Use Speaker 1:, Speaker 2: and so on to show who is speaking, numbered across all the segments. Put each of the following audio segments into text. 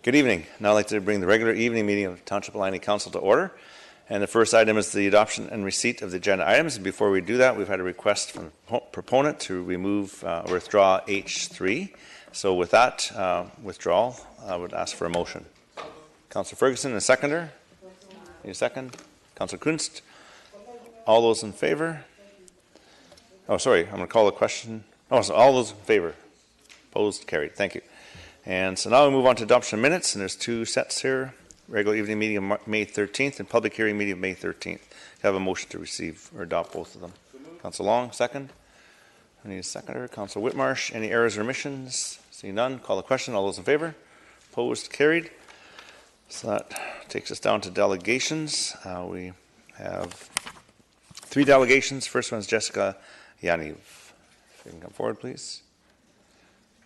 Speaker 1: Good evening. Now I'd like to bring the regular evening meeting of Township Council to order. And the first item is the adoption and receipt of the agenda items. And before we do that, we've had a request from the proponent to remove or withdraw H3. So with that withdrawal, I would ask for a motion. Councillor Ferguson, a seconder. Need a second? Councillor Kunst. All those in favor? Oh, sorry. I'm going to call the question. Oh, so all those in favor? Opposed? Carried. Thank you. And so now we move on to adoption of minutes, and there's two sets here. Regular evening meeting of May 13th and public hearing meeting of May 13th. I have a motion to receive or adopt both of them. Councillor Long, second. I need a seconder. Councillor Whitmarsh, any errors or omissions? See none. Call the question. All those in favor? Opposed? Carried. So that takes us down to delegations. We have 3 delegations. First one is Jessica Yaniv. If you can come forward, please.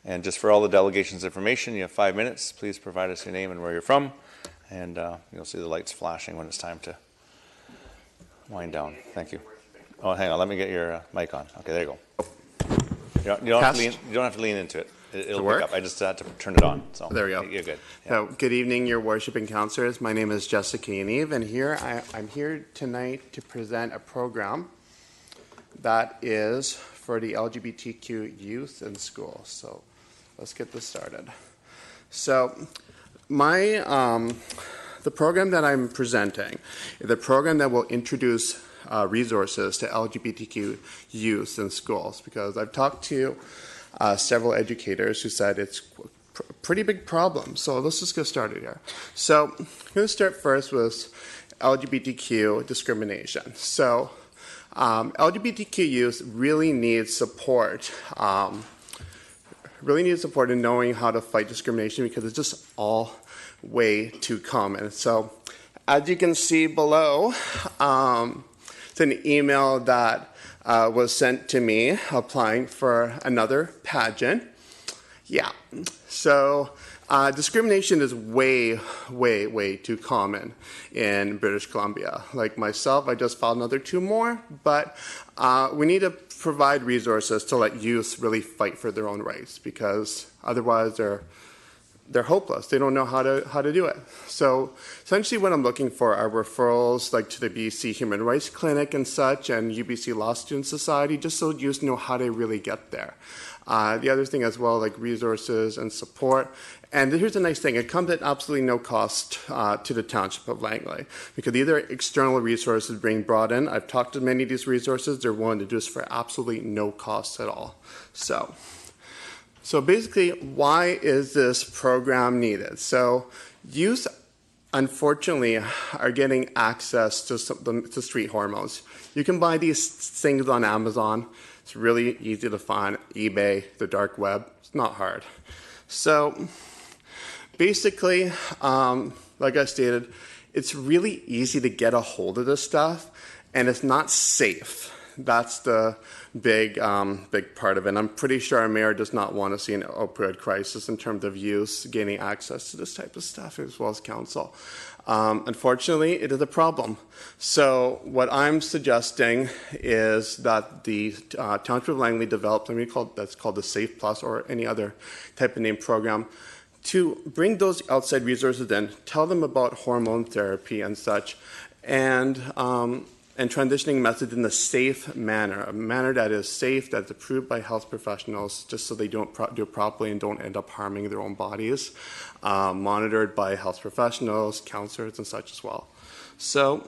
Speaker 1: And just for all the delegations information, you have 5 minutes. Please provide us your name and where you're from. And you'll see the lights flashing when it's time to wind down. Thank you. Oh, hang on. Let me get your mic on. Okay, there you go. You don't have to lean into it. It'll pick up. I just had to turn it on. So
Speaker 2: there we go.
Speaker 1: You're good. Yeah.
Speaker 2: So, good evening, your worship and councillors. My name is Jessica Yaniv, and I'm here tonight to present a program that is for the LGBTQ youth in school. So let's get this started. So the program that I'm presenting is the program that will introduce resources to LGBTQ youth in schools, because I've talked to several educators who said it's a pretty big problem. So let's just get started here. So I'm going to start first with LGBTQ discrimination. So LGBTQ youth really need support. Really need support in knowing how to fight discrimination, because it's just all way too common. So as you can see below, it's an email that was sent to me applying for another pageant. Yeah, so discrimination is way too common in British Columbia. Like myself, I just filed another 2 more, but we need to provide resources to let youth really fight for their own rights, because otherwise they're hopeless. They don't know how to do it. So essentially what I'm looking for are referrals like to the BC Human Rights Clinic and such, and UBC Law Student Society, just so youth know how to really get there. The other thing as well, like resources and support. And here's a nice thing. It comes at absolutely no cost to the Township of Langley, because either external resources being brought in. I've talked to many of these resources. They're willing to do this for absolutely no cost at all. So basically, why is this program needed? So youth, unfortunately, are getting access to street hormones. You can buy these things on Amazon. It's really easy to find. eBay, the dark web. It's not hard. So basically, like I stated, it's really easy to get a hold of this stuff, and it's not safe. That's the big part of it. And I'm pretty sure our mayor does not want to see an opioid crisis in terms of youth gaining access to this type of stuff, as well as council. Unfortunately, it is a problem. So what I'm suggesting is that the Township of Langley develop something that's called the Safe Plus, or any other type of name program, to bring those outside resources in, tell them about hormone therapy and such, and transitioning methods in a safe manner, a manner that is safe, that's approved by health professionals, just so they don't do it properly and don't end up harming their own bodies, monitored by health professionals, counselors, and such as well. So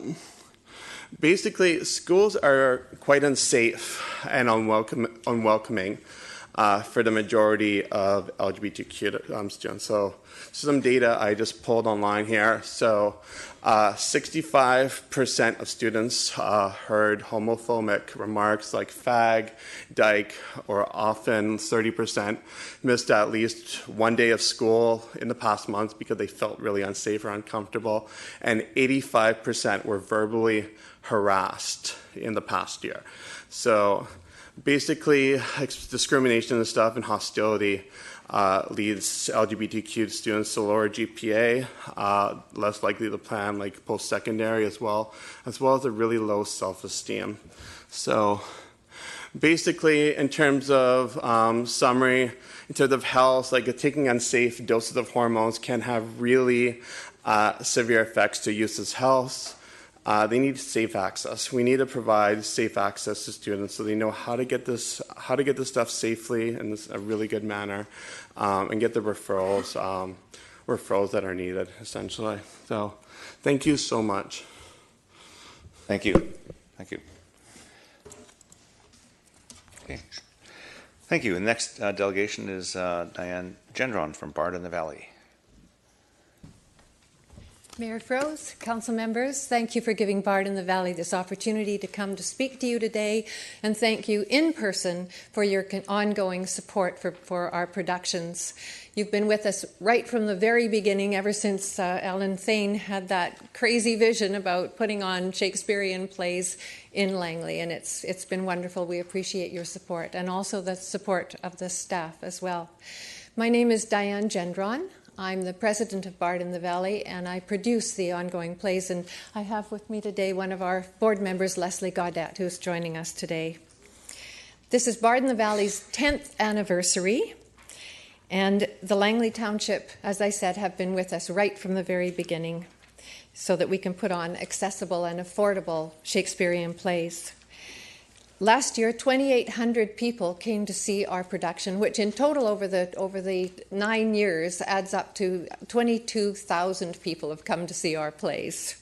Speaker 2: basically, schools are quite unsafe and unwelcoming for the majority of LGBTQ students. So some data I just pulled online here. So 65% of students heard homophobic remarks like fag, dyke, or often 30% missed at least 1 day of school in the past month because they felt really unsafe or uncomfortable. And 85% were verbally harassed in the past year. So basically, discrimination and stuff and hostility leads LGBTQ students to lower GPA, less likely to plan like post-secondary as well as a really low self-esteem. So basically, in terms of summary, in terms of health, like taking unsafe doses of hormones can have really severe effects to youth's health. They need safe access. We need to provide safe access to students so they know how to get this stuff safely in a really good manner, and get the referrals that are needed, essentially. So, thank you so much.
Speaker 1: Thank you. Thank you. Okay. Thank you. The next delegation is Diane Gendron from Bard in the Valley.
Speaker 3: Mayor Froese, council members, thank you for giving Bard in the Valley this opportunity to come to speak to you today, and thank you in person for your ongoing support for our productions. You've been with us right from the very beginning, ever since Ellen Thane had that crazy vision about putting on Shakespearean plays in Langley, and it's been wonderful. We appreciate your support, and also the support of the staff as well. My name is Diane Gendron. I'm the president of Bard in the Valley, and I produce the ongoing plays. And I have with me today one of our board members, Leslie Gaudette, who is joining us today. This is Bard in the Valley's 10th anniversary, and the Langley Township, as I said, have been with us right from the very beginning so that we can put on accessible and affordable Shakespearean plays. Last year, 2,800 people came to see our production, which in total over the 9 years adds up to 22,000 people have come to see our plays.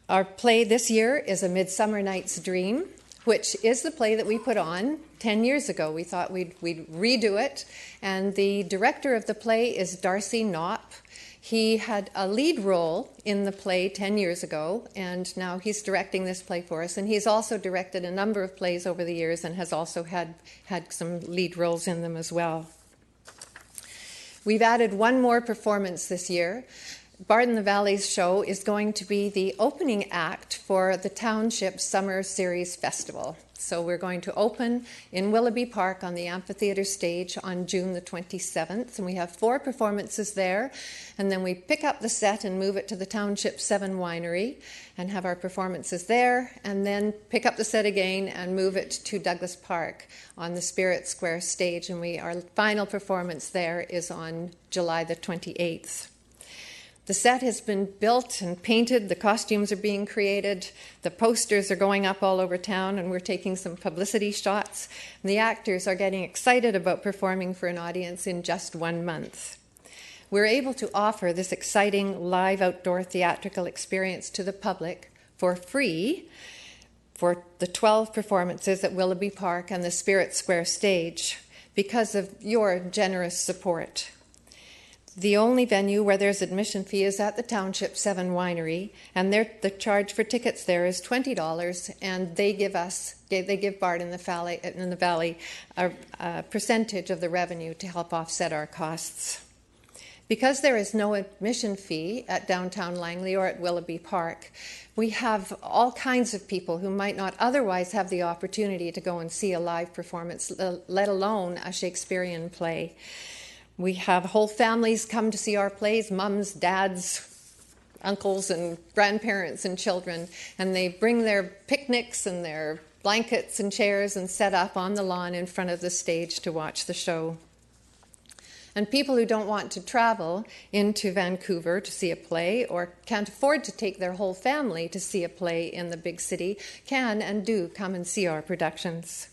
Speaker 3: Our play this year is A Midsummer Night's Dream, which is the play that we put on 10 years ago. We thought we'd redo it, and the director of the play is Darcy Knopp. He had a lead role in the play 10 years ago, and now he's directing this play for us. And he's also directed a number of plays over the years and has also had some lead roles in them as well. We've added one more performance this year. Bard in the Valley's show is going to be the opening act for the Township Summer Series Festival. So we're going to open in Willoughby Park on the amphitheater stage on June the 27th. And we have 4 performances there. And then we pick up the set and move it to the Township 7 Winery and have our performances there. And then pick up the set again and move it to Douglas Park on the Spirit Square stage. And our final performance there is on July the 28th. The set has been built and painted, the costumes are being created, the posters are going up all over town, and we're taking some publicity shots. And the actors are getting excited about performing for an audience in just 1 month. We're able to offer this exciting live outdoor theatrical experience to the public for free for the 12 performances at Willoughby Park and the Spirit Square stage because of your generous support. The only venue where there's admission fee is at the Township 7 Winery, and the charge for tickets there is $20, and they give Bard in the Valley a percentage of the revenue to help offset our costs. Because there is no admission fee at downtown Langley or at Willoughby Park, we have all kinds of people who might not otherwise have the opportunity to go and see a live performance, let alone a Shakespearean play. We have whole families come to see our plays, mums, dads, uncles, and grandparents and children, and they bring their picnics and their blankets and chairs and set up on the lawn in front of the stage to watch the show. And people who don't want to travel into Vancouver to see a play or can't afford to take their whole family to see a play in the big city can and do come and see our productions.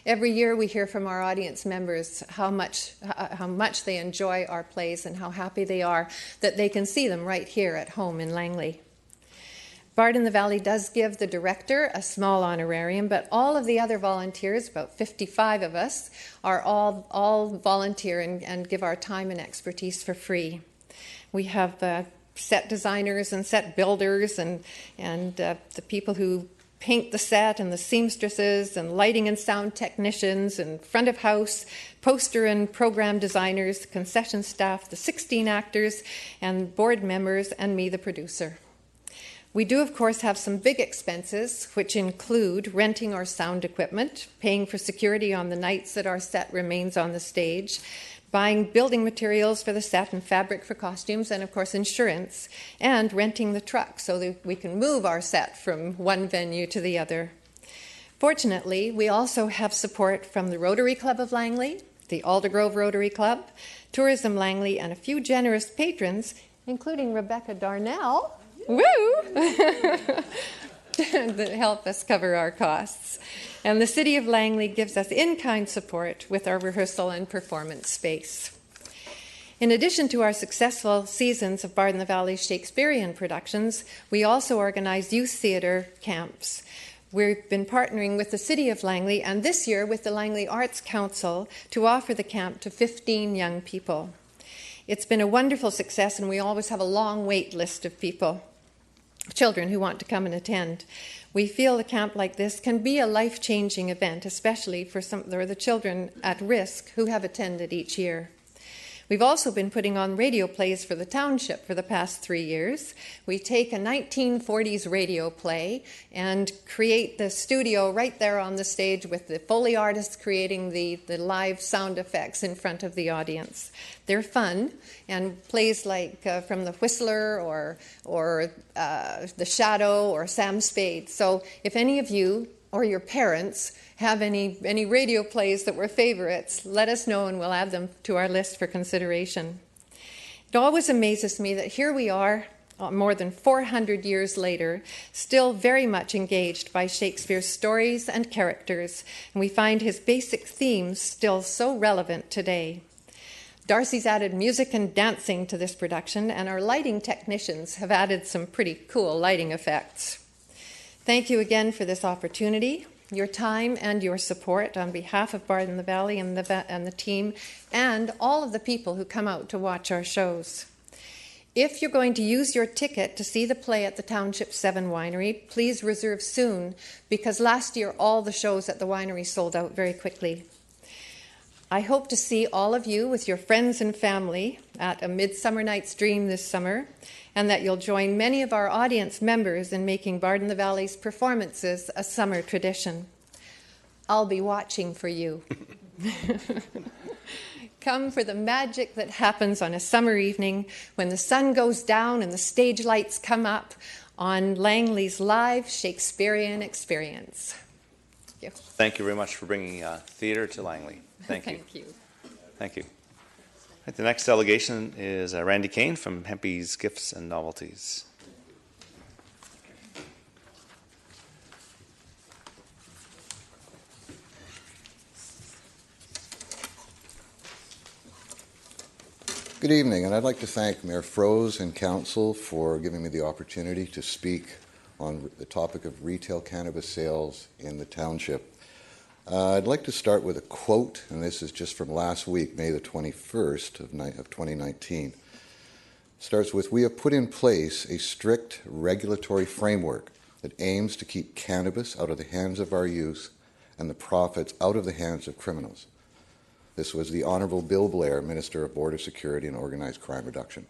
Speaker 3: Every year we hear from our audience members how much they enjoy our plays and how happy they are that they can see them right here at home in Langley. Bard in the Valley does give the director a small honorarium, but all of the other volunteers, about 55 of us, are all volunteer and give our time and expertise for free. We have set designers and set builders and the people who paint the set and the seamstresses and lighting and sound technicians and front of house, poster and program designers, concession staff, the 16 actors and board members, and me, the producer. We do, of course, have some big expenses, which include renting our sound equipment, paying for security on the nights that our set remains on the stage, buying building materials for the set and fabric for costumes, and of course insurance, and renting the truck so that we can move our set from one venue to the other. Fortunately, we also have support from the Rotary Club of Langley, the Aldergrove Rotary Club, Tourism Langley, and a few generous patrons, including Rebecca Darnell, woo, that help us cover our costs. And the City of Langley gives us in-kind support with our rehearsal and performance space. In addition to our successful seasons of Bard in the Valley Shakespearean productions, we also organize youth theatre camps. We've been partnering with the City of Langley and this year with the Langley Arts Council to offer the camp to 15 young people. It's been a wonderful success, and we always have a long wait list of people, children who want to come and attend. We feel a camp like this can be a life-changing event, especially for the children at risk who have attended each year. We've also been putting on radio plays for the township for the past 3 years. We take a 1940s radio play and create the studio right there on the stage with the Foley artists creating the live sound effects in front of the audience. They're fun, and plays like From the Whistler or The Shadow or Sam Spade. So if any of you or your parents have any radio plays that were favorites, let us know and we'll add them to our list for consideration. It always amazes me that here we are, more than 400 years later, still very much engaged by Shakespeare's stories and characters, and we find his basic themes still so relevant today. Darcy's added music and dancing to this production, and our lighting technicians have added some pretty cool lighting effects. Thank you again for this opportunity, your time and your support on behalf of Bard in the Valley and the team, and all of the people who come out to watch our shows. If you're going to use your ticket to see the play at the Township 7 Winery, please reserve soon, because last year all the shows at the winery sold out very quickly. I hope to see all of you with your friends and family at A Midsummer Night's Dream this summer, and that you'll join many of our audience members in making Bard in the Valley's performances a summer tradition. I'll be watching for you. Come for the magic that happens on a summer evening when the sun goes down and the stage lights come up on Langley's live Shakespearean experience. Thank you.
Speaker 1: Thank you very much for bringing theatre to Langley. Thank you.
Speaker 3: Thank you.
Speaker 1: Thank you. Right, the next delegation is Randy Kane from Hempy's Gifts and Novelties.
Speaker 4: Good evening, and I'd like to thank Mayor Froese and Council for giving me the opportunity to speak on the topic of retail cannabis sales in the township. I'd like to start with a quote, and this is just from last week, May the 21st of 2019. It starts with, "We have put in place a strict regulatory framework that aims to keep cannabis out of the hands of our youth and the profits out of the hands of criminals." This was the Honourable Bill Blair, Minister of Border Security and Organised Crime Reduction.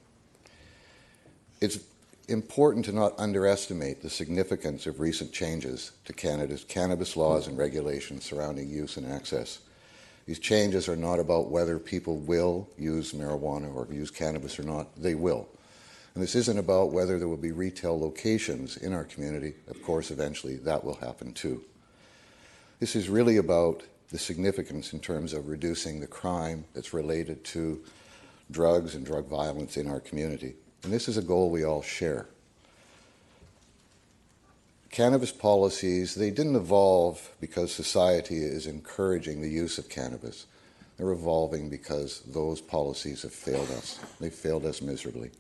Speaker 4: It's important to not underestimate the significance of recent changes to Canada's cannabis laws and regulations surrounding use and access. These changes are not about whether people will use marijuana or use cannabis or not. They will. And this isn't about whether there will be retail locations in our community. Of course, eventually that will happen too. This is really about the significance in terms of reducing the crime that's related to drugs and drug violence in our community. And this is a goal we all share. Cannabis policies, they didn't evolve because society is encouraging the use of cannabis. They're evolving because those policies have failed us. They've failed us miserably.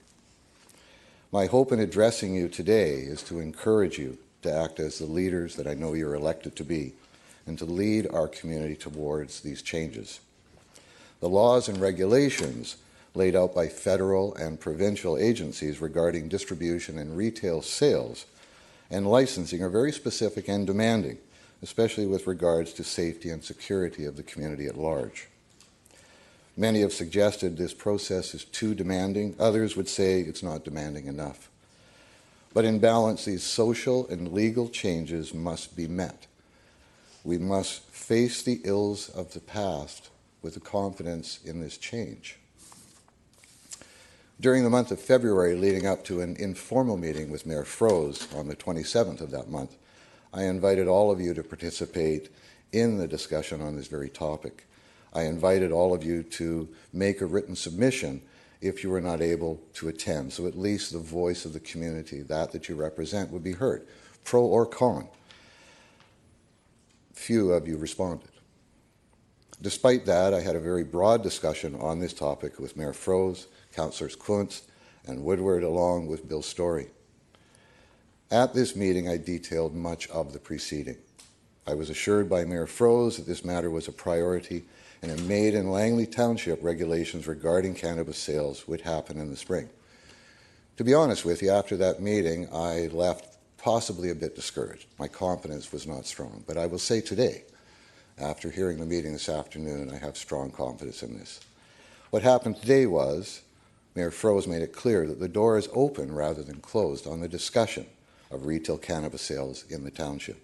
Speaker 4: My hope in addressing you today is to encourage you to act as the leaders that I know you're elected to be, and to lead our community towards these changes. The laws and regulations laid out by federal and provincial agencies regarding distribution and retail sales and licensing are very specific and demanding, especially with regards to safety and security of the community at large. Many have suggested this process is too demanding. Others would say it's not demanding enough. But in balance, these social and legal changes must be met. We must face the ills of the past with the confidence in this change. During the month of February, leading up to an informal meeting with Mayor Froese on the 27th of that month, I invited all of you to participate in the discussion on this very topic. I invited all of you to make a written submission if you were not able to attend, so at least the voice of the community, that you represent, would be heard, pro or con. Few of you responded. Despite that, I had a very broad discussion on this topic with Mayor Froese, Councillors Kuntz and Woodward, along with Bill Story. At this meeting, I detailed much of the preceding. I was assured by Mayor Froese that this matter was a priority, and a Maid and Langley Township regulations regarding cannabis sales would happen in the spring. To be honest with you, after that meeting, I left possibly a bit discouraged. My confidence was not strong, but I will say today, after hearing the meeting this afternoon, I have strong confidence in this. What happened today was Mayor Froese made it clear that the door is open rather than closed on the discussion of retail cannabis sales in the township.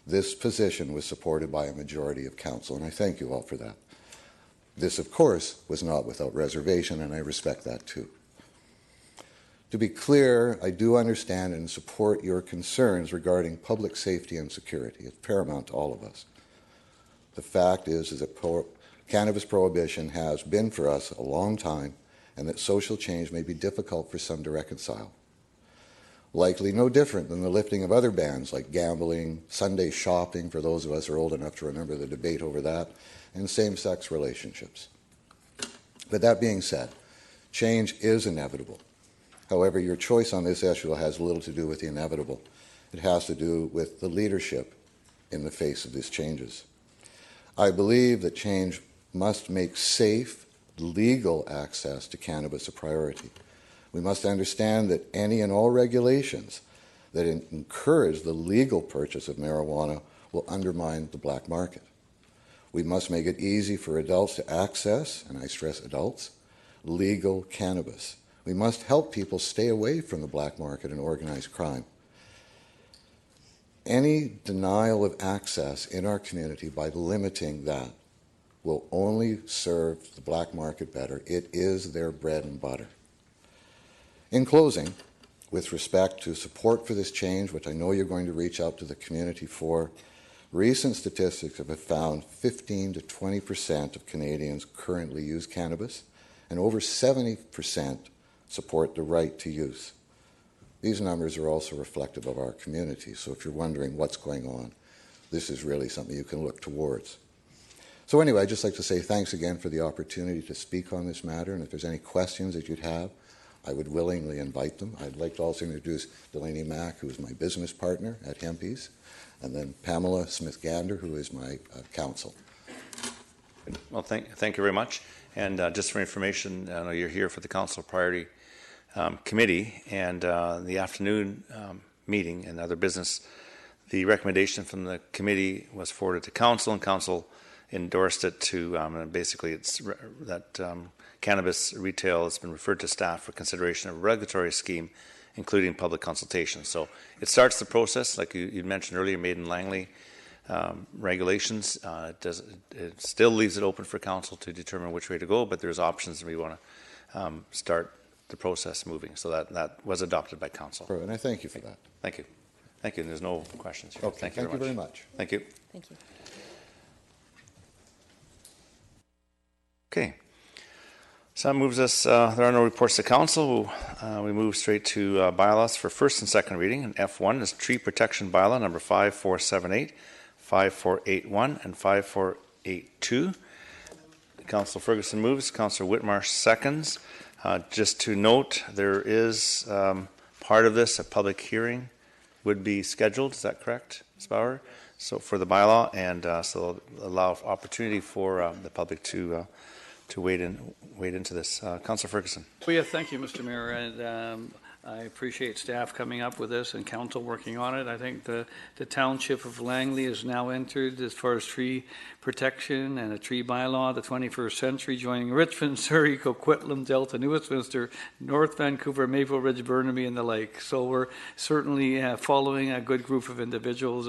Speaker 4: This position was supported by a majority of council, and I thank you all for that. This, of course, was not without reservation, and I respect that too. To be clear, I do understand and support your concerns regarding public safety and security. It's paramount to all of us. The fact is that cannabis prohibition has been for us a long time, and that social change may be difficult for some to reconcile. Likely no different than the lifting of other bans like gambling, Sunday shopping, for those of us who are old enough to remember the debate over that, and same-sex relationships. But that being said, change is inevitable. However, your choice on this issue has little to do with the inevitable. It has to do with the leadership in the face of these changes. I believe that change must make safe, legal access to cannabis a priority. We must understand that any and all regulations that encourage the legal purchase of marijuana will undermine the black market. We must make it easy for adults to access, and I stress adults, legal cannabis. We must help people stay away from the black market and organized crime. Any denial of access in our community by limiting that will only serve the black market better. It is their bread and butter. In closing, with respect to support for this change, which I know you're going to reach out to the community for, recent statistics have found 15 to 20% of Canadians currently use cannabis, and over 70% support the right to use. These numbers are also reflective of our community, so if you're wondering what's going on, this is really something you can look towards. So anyway, I'd just like to say thanks again for the opportunity to speak on this matter, and if there's any questions that you'd have, I would willingly invite them. I'd like to also introduce Delaney Mack, who is my business partner at Hempies, and then Pamela Smith-Gander, who is my counsel.
Speaker 1: Well, thank you very much. And just for information, I know you're here for the Council Priority Committee, and the afternoon meeting and other business, the recommendation from the committee was forwarded to Council, and Council endorsed it to, basically it's that cannabis retail has been referred to staff for consideration of a regulatory scheme, including public consultation. So it starts the process, like you mentioned earlier, Maid and Langley regulations. It still leaves it open for council to determine which way to go, but there's options, and we want to start the process moving. So that was adopted by council.
Speaker 4: And I thank you for that.
Speaker 1: Thank you. Thank you. And there's no questions here.
Speaker 4: Okay, thank you very much.
Speaker 1: Thank you.
Speaker 3: Thank you.
Speaker 1: Okay. So that moves us, there are no reports to council. We move straight to bylaws for first and second reading. And F1 is Tree Protection Bylaw number 5478, 5481, and 5482. Councillor Ferguson moves, Councillor Whitmarsh seconds. Just to note, there is part of this, a public hearing would be scheduled. Is that correct, Ms. Bauer? So for the bylaw, and so allow opportunity for the public to wade into this. Councillor Ferguson.
Speaker 5: Well, yeah, thank you, Mr. Mayor, and I appreciate staff coming up with this and council working on it. I think the Township of Langley has now entered as far as tree protection and a tree bylaw, the 21st century, joining Richmond, Surrey, Coquitlam, Delta, New Westminster, North Vancouver, Mayville Ridge, Burnaby, and the like. So we're certainly following a good group of individuals,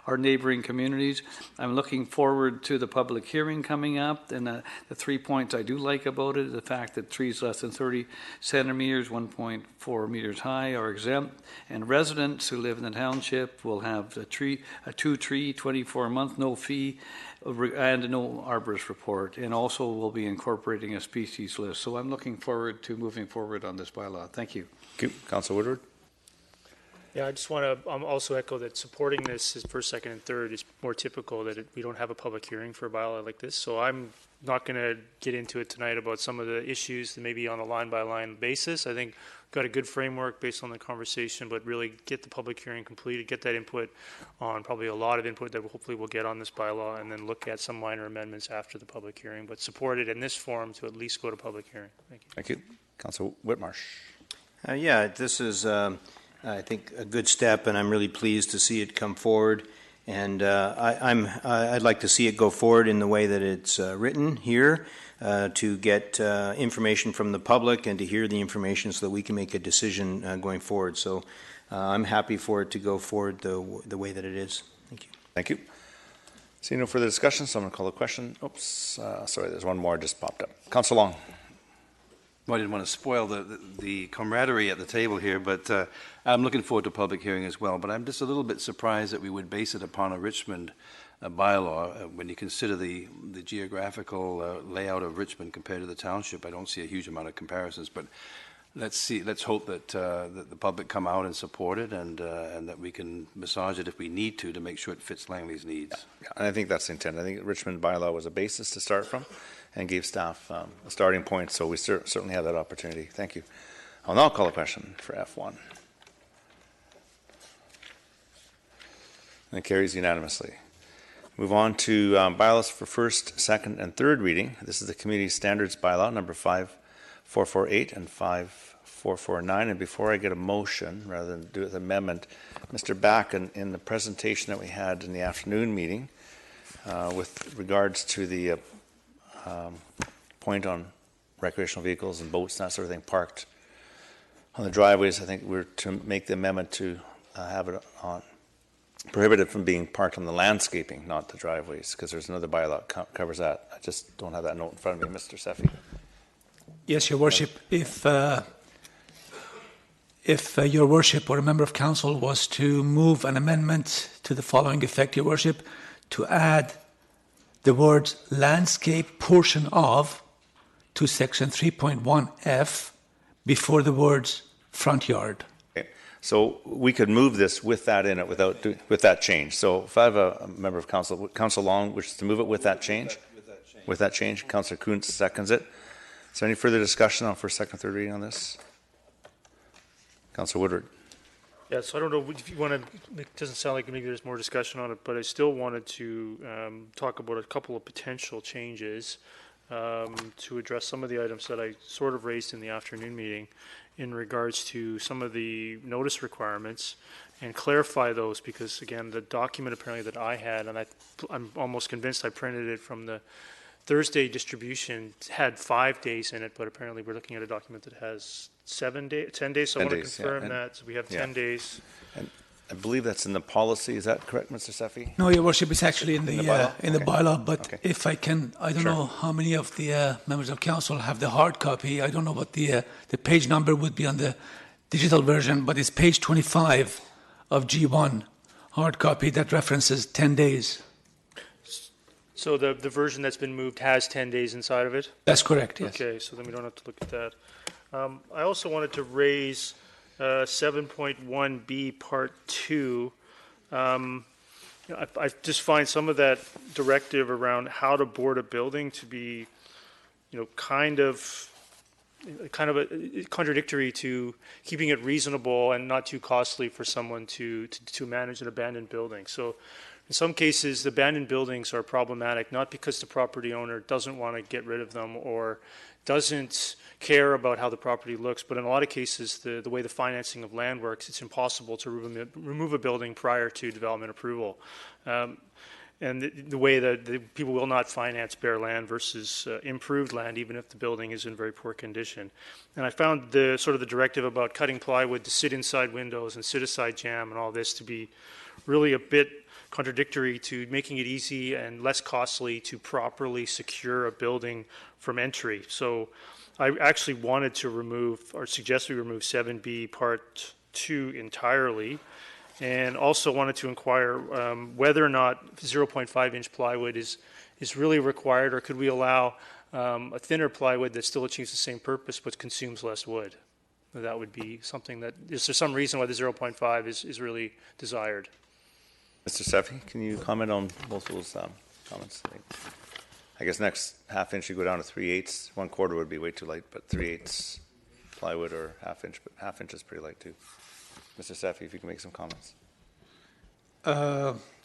Speaker 5: our neighboring communities. I'm looking forward to the public hearing coming up, and the 3 points I do like about it, the fact that trees less than 30 centimeters, 1.4 meters high are exempt, and residents who live in the township will have a two-tree, 24-month, no fee, and no arborist report, and also we'll be incorporating a species list. So I'm looking forward to moving forward on this bylaw. Thank you.
Speaker 1: Thank you. Council Woodward?
Speaker 6: Yeah, I just want to also echo that supporting this is first, second, and third is more typical that we don't have a public hearing for a bylaw like this. So I'm not going to get into it tonight about some of the issues that maybe on a line-by-line basis. I think we've got a good framework based on the conversation, but really get the public hearing completed, get that input on, probably a lot of input that hopefully we'll get on this bylaw, and then look at some minor amendments after the public hearing, but support it in this form to at least go to public hearing. Thank you.
Speaker 1: Thank you. Council Whitmarsh?
Speaker 7: Yeah, this is, I think, a good step, and I'm really pleased to see it come forward. And I'd like to see it go forward in the way that it's written here, to get information from the public and to hear the information so that we can make a decision going forward. So I'm happy for it to go forward the way that it is. Thank you.
Speaker 1: Thank you. Seeing no further discussion, so I'm going to call the question. Oops, sorry, there's one more just popped up. Council Long?
Speaker 8: Well, I didn't want to spoil the camaraderie at the table here, but I'm looking forward to public hearing as well. But I'm just a little bit surprised that we would base it upon a Richmond bylaw. When you consider the geographical layout of Richmond compared to the township, I don't see a huge amount of comparisons. But let's hope that that the public come out and support it, and that we can massage it if we need to make sure it fits Langley's needs.
Speaker 1: Yeah, and I think that's the intent. I think Richmond bylaw was a basis to start from and gave staff a starting point, so we certainly have that opportunity. Thank you. I'll now call a question for F1. And it carries unanimously. Move on to bylaws for first, second, and third reading. This is the Community Standards Bylaw, number 5448 and 5449. And before I get a motion, rather than do it with amendment, Mr. Back, in the presentation that we had in the afternoon meeting, with regards to the point on recreational vehicles and boats and that sort of thing parked on the driveways, I think we're to make the amendment to have it on prohibited from being parked on the landscaping, not the driveways, because there's another bylaw covers that. I just don't have that note in front of me, Mr. Seffi.
Speaker 9: Yes, Your Worship. If Your Worship or a member of council was to move an amendment to the following effect, Your Worship, to add the words landscape portion of to section 3.1F before the words front yard.
Speaker 1: Okay. So we could move this with that in it with that change. So if I have a member of council, Council Long, wishes to move it with that change? With that change. Councillor Kuntz seconds it. Is there any further discussion on first, second, third reading on this? Councillor Woodward.
Speaker 6: Yeah, so I don't know if you want to, it doesn't sound like maybe there's more discussion on it, but I still wanted to talk about a couple of potential changes to address some of the items that I sort of raised in the afternoon meeting in regards to some of the notice requirements and clarify those, because again, the document apparently that I had, and I'm almost convinced I printed it from the Thursday distribution, had 5 days in it, but apparently we're looking at a document that has 10 days. So I want to confirm that. So we have 10 days.
Speaker 1: And I believe that's in the policy. Is that correct, Mr. Seffi?
Speaker 9: No, Your Worship, it's actually in the bylaw. But
Speaker 1: Okay.
Speaker 9: if I can, I don't know how many of the members of council have the hard copy. I don't know what the page number would be on the digital version, but it's page 25 of G1 hard copy that references 10 days.
Speaker 6: So the version that's been moved has 10 days inside of it?
Speaker 9: That's correct, yes.
Speaker 6: Okay, so then we don't have to look at that. I also wanted to raise 7.1B Part 2. I just find some of that directive around how to board a building to be, kind of contradictory to keeping it reasonable and not too costly for someone to manage an abandoned building. So in some cases, the abandoned buildings are problematic, not because the property owner doesn't want to get rid of them or doesn't care about how the property looks, but in a lot of cases, the way the financing of land works, it's impossible to remove a building prior to development approval. And the way that people will not finance bare land versus improved land, even if the building is in very poor condition. And I found the directive about cutting plywood to sit inside windows and sit aside jam and all this to be really a bit contradictory to making it easy and less costly to properly secure a building from entry. So I actually wanted to remove, or suggest we remove 7B Part 2 entirely, And also wanted to inquire whether or not 0.5-inch plywood is really required, or could we allow a thinner plywood that still achieves the same purpose but consumes less wood? That would be something that, is there some reason why the 0.5 is really desired?
Speaker 1: Mr. Seffi, can you comment on both of those comments? I guess next half-inch you go down to 3/8. 1/4 would be way too light, but 3/8 plywood or half-inch, but half-inch is pretty light too. Mr. Seffi, if you can make some comments.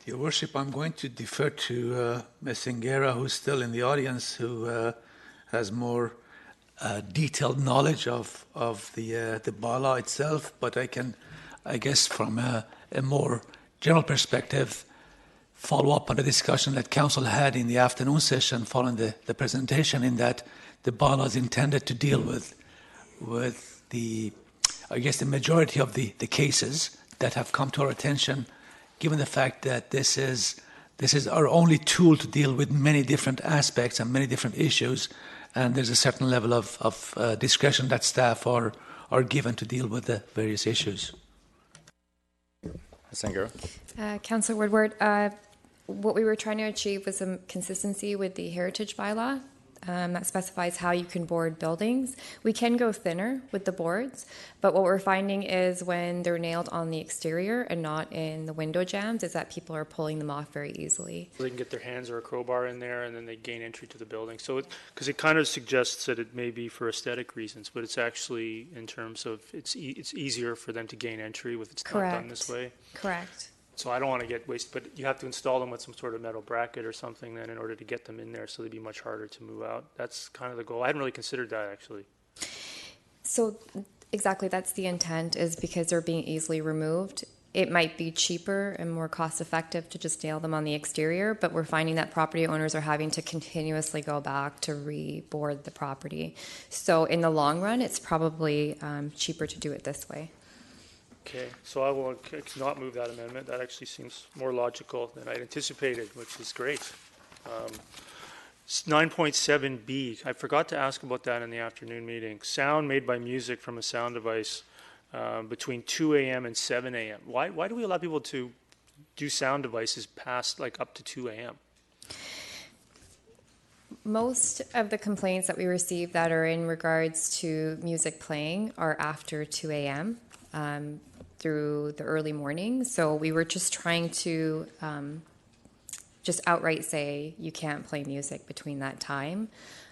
Speaker 9: Your Worship, I'm going to defer to Ms. Singera, who's still in the audience, who has more detailed knowledge of the bylaw itself, but I can, I guess, from a more general perspective, follow up on the discussion that Council had in the afternoon session following the presentation, in that the bylaw is intended to deal with the, I guess, the majority of the cases that have come to our attention, given the fact that this is our only tool to deal with many different aspects and many different issues, and there's a certain level of discretion that staff are given to deal with the various issues.
Speaker 10: Councillor Woodward, what we were trying to achieve was some consistency with the heritage bylaw that specifies how you can board buildings. We can go thinner with the boards, but what we're finding is when they're nailed on the exterior and not in the window jambs, is that people are pulling them off very easily.
Speaker 6: They can get their hands or a crowbar in there, and then they gain entry to the building. So, because it kind of suggests that it may be for aesthetic reasons, but it's actually in terms of it's easier for them to gain entry if it's not done this way.
Speaker 10: Correct.
Speaker 6: So I don't want to get wasted, but you have to install them with some sort of metal bracket or something then in order to get them in there, so they'd be much harder to move out. That's kind of the goal. I hadn't really considered that, actually.
Speaker 10: So exactly, that's the intent, is because they're being easily removed. It might be cheaper and more cost effective to just nail them on the exterior, but we're finding that property owners are having to continuously go back to reboard the property. So in the long run, it's probably cheaper to do it this way.
Speaker 6: Okay, so I will not move that amendment. That actually seems more logical than I'd anticipated, which is great. 9.7B, I forgot to ask about that in the afternoon meeting. Sound made by music from a sound device between 2 a.m. and 7 a.m. Why do we allow people to do sound devices past, like, up to 2 a.m.?
Speaker 10: Most of the complaints that we receive that are in regards to music playing are after 2 a.m. Through the early morning. So we were just trying to just outright say you can't play music between that time.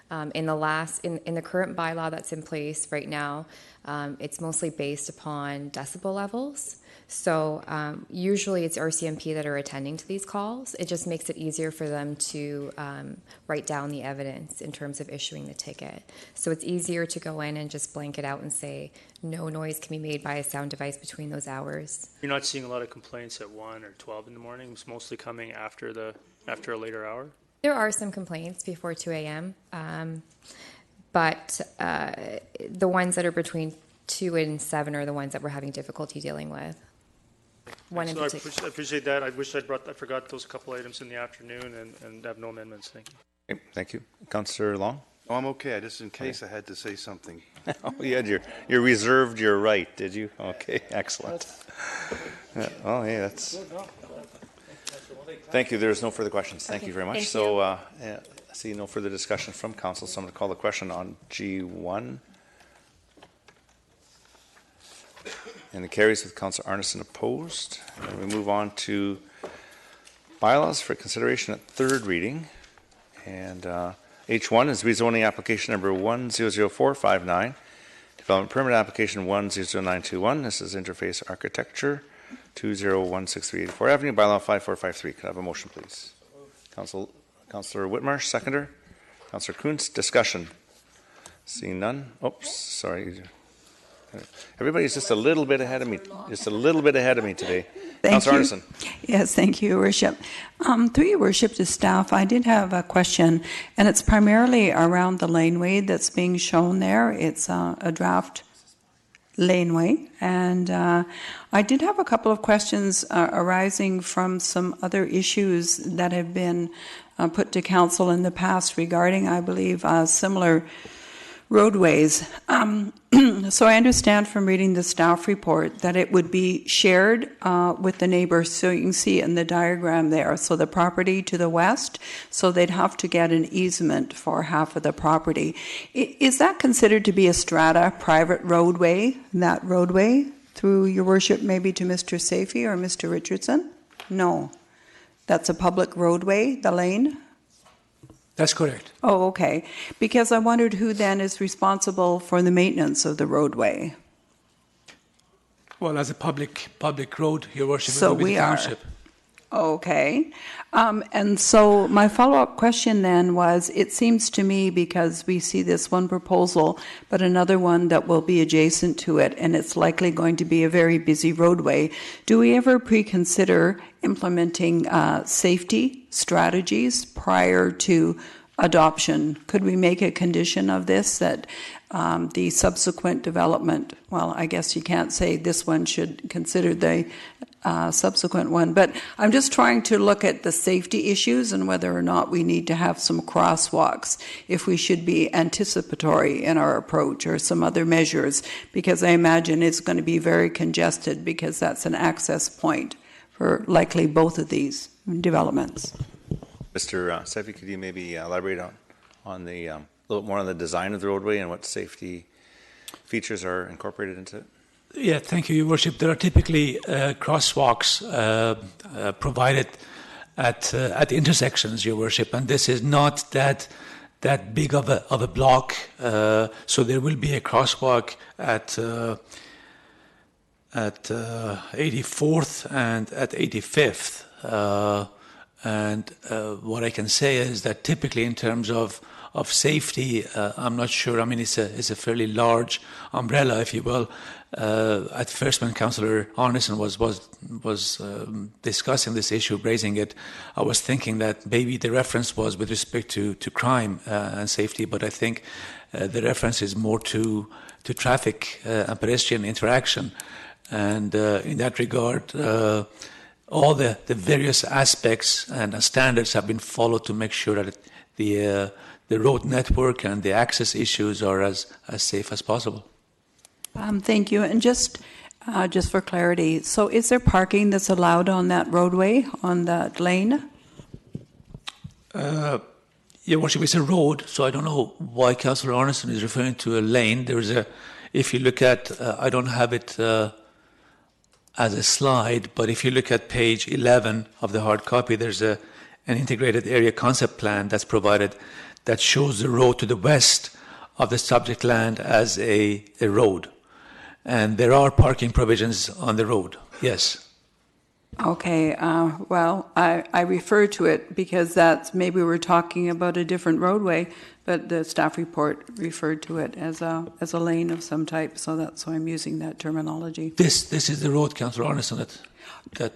Speaker 10: In the current bylaw that's in place right now, it's mostly based upon decibel levels. So usually it's RCMP that are attending to these calls. It just makes it easier for them to write down the evidence in terms of issuing the ticket. So it's easier to go in and just blanket out and say no noise can be made by a sound device between those hours.
Speaker 6: You're not seeing a lot of complaints at 1 or 12 in the morning? It's mostly coming after a later hour?
Speaker 10: There are some complaints before 2 a.m., but the ones that are between 2 and 7 are the ones that we're having difficulty dealing with. One in particular.
Speaker 6: I appreciate that. I wish I forgot those couple items in the afternoon and have no amendments. Thank you.
Speaker 1: Okay, thank you. Councillor Long?
Speaker 8: Oh, I'm okay. Just in case I had to say something.
Speaker 1: Oh, you reserved your right, did you? Okay, excellent. Oh, hey, that's... Thank you. There's no further questions. Thank you very much. So, I see no further discussion from council, so I'm going to call the question on G1. And it carries with Councillor Arneson opposed. And we move on to bylaws for consideration at third reading. And H1 is rezoning application number 100459, development permit application 100921. This is Interface Architecture, 20163884 Avenue, bylaw 5453. Could I have a motion, please? Councillor Whitmarsh, seconder. Councillor Kuntz, discussion. Seeing none. Oops, sorry. Everybody's just a little bit ahead of me. Just a little bit ahead of me today. Councillor Arneson.
Speaker 11: Yes, thank you, Your Worship. Through Your Worship to staff, I did have a question, and it's primarily around the laneway that's being shown there. It's a draft laneway, and I did have a couple of questions arising from some other issues that have been put to council in the past regarding, I believe, similar roadways. So I understand from reading the staff report that it would be shared with the neighbors. So you can see in the diagram there. So the property to the west, so they'd have to get an easement for half of the property. Is that considered to be a strata private roadway, that roadway, through your worship, maybe to Mr. Safey or Mr. Richardson? No. That's a public roadway, the lane?
Speaker 9: That's correct.
Speaker 11: Oh, okay. Because I wondered who then is responsible for the maintenance of the roadway.
Speaker 9: Well, as a public road, Your Worship,
Speaker 11: So
Speaker 9: it will be
Speaker 11: we
Speaker 9: the township.
Speaker 11: Okay. And so my follow-up question then was, it seems to me, because we see this one proposal, but another one that will be adjacent to it, and it's likely going to be a very busy roadway, do we ever pre-consider implementing safety strategies prior to adoption? Could we make a condition of this that the subsequent development, well, I guess you can't say this one should consider the subsequent one, but I'm just trying to look at the safety issues and whether or not we need to have some crosswalks, if we should be anticipatory in our approach or some other measures, because I imagine it's going to be very congested because that's an access point for likely both of these developments.
Speaker 1: Mr. Seffi, could you maybe elaborate on the a little more on the design of the roadway and what safety features are incorporated into it?
Speaker 9: Yeah, thank you, Your Worship. There are typically crosswalks provided at intersections, Your Worship, and this is not that big of a block. So there will be a crosswalk at 84th and at 85th. And what I can say is that typically in terms of safety, I'm not sure. I mean, it's a fairly large umbrella, if you will. At first, when Councillor Arneson was discussing this issue, raising it, I was thinking that maybe the reference was with respect to crime and safety, but I think the reference is more to traffic and pedestrian interaction. And in that regard, all the various aspects and standards have been followed to make sure that the road network and the access issues are as safe as possible.
Speaker 11: Thank you. And just for clarity, so is there parking that's allowed on that roadway, on that lane?
Speaker 9: Your Worship, it's a road, so I don't know why Councillor Arneson is referring to a lane. If you look at, I don't have it as a slide, but if you look at page 11 of the hard copy, there's an integrated area concept plan that's provided that shows the road to the west of the subject land as a road. And there are parking provisions on the road, yes.
Speaker 11: Okay, well, I refer to it because maybe we're talking about a different roadway, but the staff report referred to it as a lane of some type, so that's why I'm using that terminology.
Speaker 9: This is the road, Councillor Arneson, that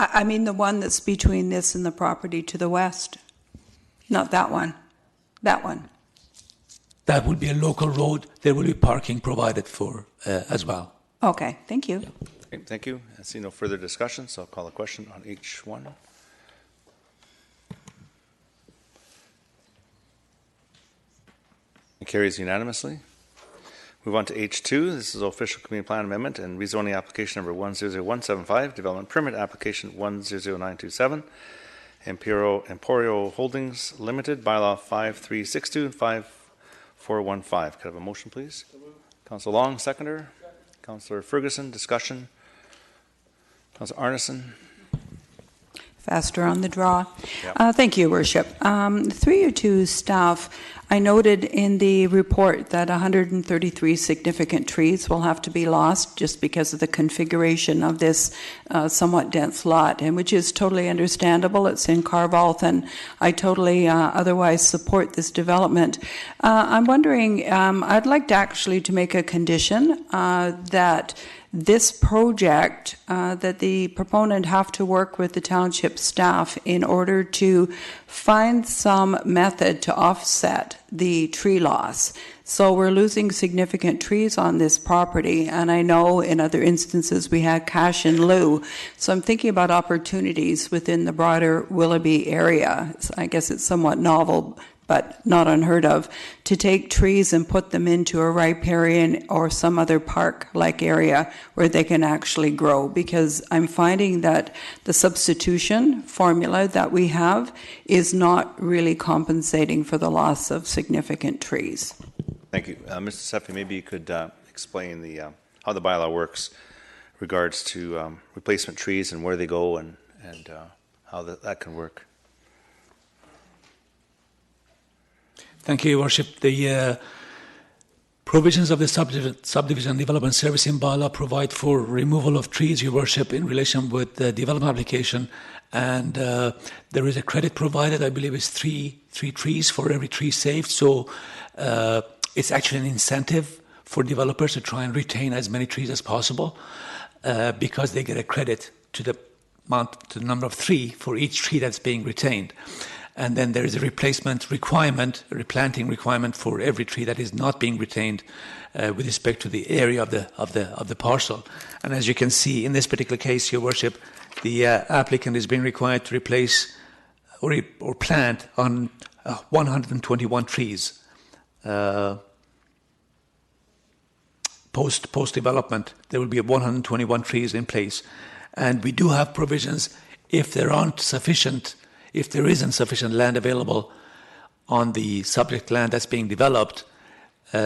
Speaker 11: I mean the one that's between this and the property to the west, not that one, that one.
Speaker 9: That will be a local road. There will be parking provided for as well.
Speaker 11: Okay, thank you.
Speaker 1: Okay, thank you. I see no further discussion, so I'll call a question on H1. It carries unanimously. Move on to H2. This is official community plan amendment and rezoning application number 100175, development permit application 100927, Emporio Holdings Limited, bylaw 5362 and 5415. Could I have a motion, please? Councillor Long, seconder. Councillor Ferguson, discussion. Councillor Arneson.
Speaker 11: Faster on the draw.
Speaker 1: Yep.
Speaker 11: Thank you, Worship. Through you to staff, I noted in the report that 133 significant trees will have to be lost just because of the configuration of this somewhat dense lot, and which is totally understandable. It's in Carvalth, and I totally otherwise support this development. I'm wondering, I'd like to actually to make a condition that this project, that the proponent have to work with the township staff in order to find some method to offset the tree loss. So we're losing significant trees on this property, and I know in other instances we had cash in lieu. So I'm thinking about opportunities within the broader Willoughby area. I guess it's somewhat novel but not unheard of, to take trees and put them into a riparian or some other park-like area where they can actually grow, because I'm finding that the substitution formula that we have is not really compensating for the loss of significant trees.
Speaker 1: Thank you. Mr. Seppi, maybe you could explain how the bylaw works regards to replacement trees and where they go and how that can work.
Speaker 9: Thank you, Your Worship. The provisions of the subdivision development servicing bylaw provide for removal of trees, Your Worship, in relation with the development application, and there is a credit provided. I believe it's three trees for every tree saved. So it's actually an incentive for developers to try and retain as many trees as possible because they get a credit to the number of 3 for each tree that's being retained. And then there is a replacement requirement, a replanting requirement for every tree that is not being retained with respect to the area of the parcel. And as you can see in this particular case, Your Worship, the applicant is being required to replace or plant on 121 trees. Post development, there will be 121 trees in place, and we do have provisions if there isn't sufficient land available on the subject land that's being developed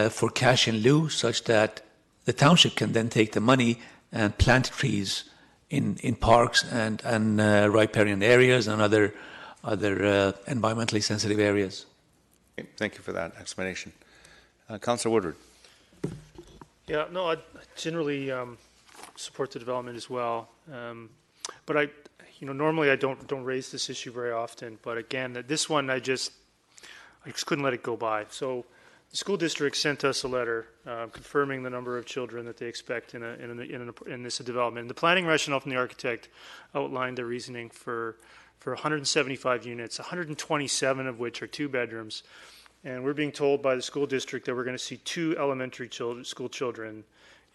Speaker 9: for cash in lieu, such that the township can then take the money and plant trees in parks and riparian areas and other environmentally sensitive areas.
Speaker 1: Okay, thank you for that explanation. Councillor Woodward.
Speaker 6: Yeah, no, I generally support the development as well, but normally I don't raise this issue very often, but again, this one I just couldn't let it go by. So the school district sent us a letter confirming the number of children that they expect in this development. The planning rationale from the architect outlined the reasoning for 175 units, 127 of which are 2 bedrooms. And we're being told by the school district that we're going to see 2 elementary school children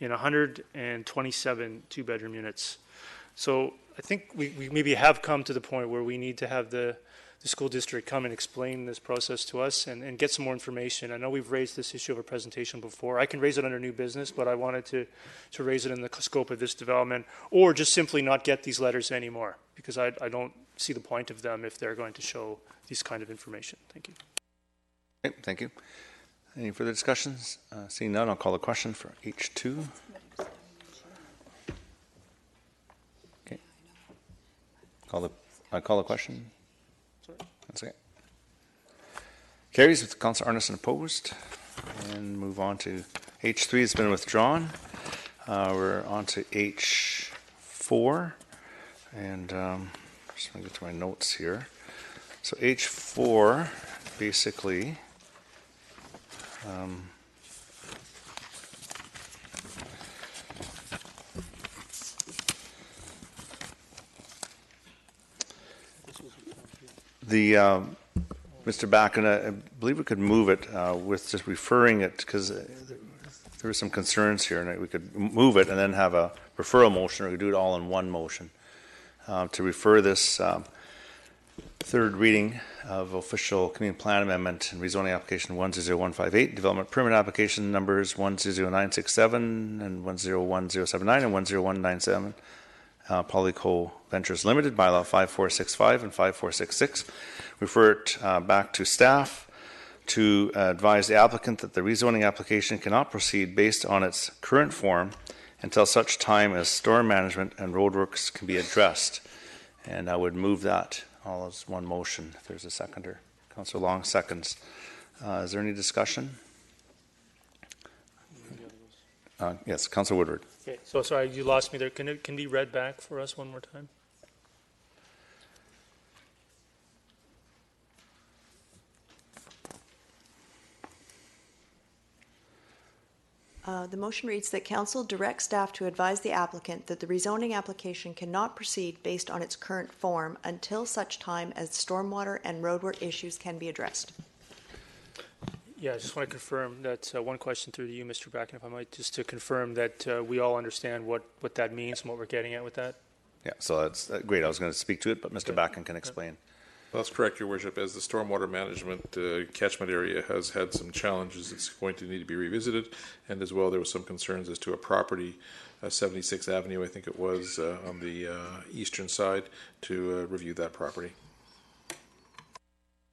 Speaker 6: in 127 2-bedroom units. So I think we maybe have come to the point where we need to have the school district come and explain this process to us and get some more information. I know we've raised this issue of a presentation before. I can raise it under new business, but I wanted to raise it in the scope of this development, or just simply not get these letters anymore, because I don't see the point of them if they're going to show this kind of information. Thank you.
Speaker 1: Okay, thank you. Any further discussions? Seeing none, I'll call the question for H2. Okay. I call the question. That's okay. Carries with Councillor Arneson opposed. And move on to H3. It's been withdrawn. We're on to H4. And just going to get to my notes here. So H4 basically Mr. Backen, I believe we could move it with just referring it, because there were some concerns here, and we could move it and then have a referral motion, or we could do it all in one motion to refer this third reading of official community plan amendment and rezoning application 100158, development permit application numbers 100967 and 101079 and 10197, Polyco Ventures Limited, bylaw 5465 and 5466. Refer it back to staff to advise the applicant that the rezoning application cannot proceed based on its current form until such time as storm management and roadworks can be addressed. And I would move that all as one motion. If there's a seconder. Councillor Long seconds. Is there any discussion? Yes, Councillor Woodward.
Speaker 6: Okay, so sorry, you lost me there. Can it be read back for us one more time?
Speaker 12: The motion reads that Council directs staff to advise the applicant that the rezoning application cannot proceed based on its current form until such time as stormwater and roadwork issues can be addressed.
Speaker 6: Yeah, I just want to confirm that one question through to you, Mr. Backen, if I might, just to confirm that we all understand what that means and what we're getting at with that.
Speaker 1: Yeah, so that's great. I was going to speak to it, but Mr. Backen can explain.
Speaker 13: That's correct, Your Worship. As the stormwater management catchment area has had some challenges, it's going to need to be revisited. And as well, there was some concerns as to a property, 76th Avenue, I think it was, on the eastern side, to review that property.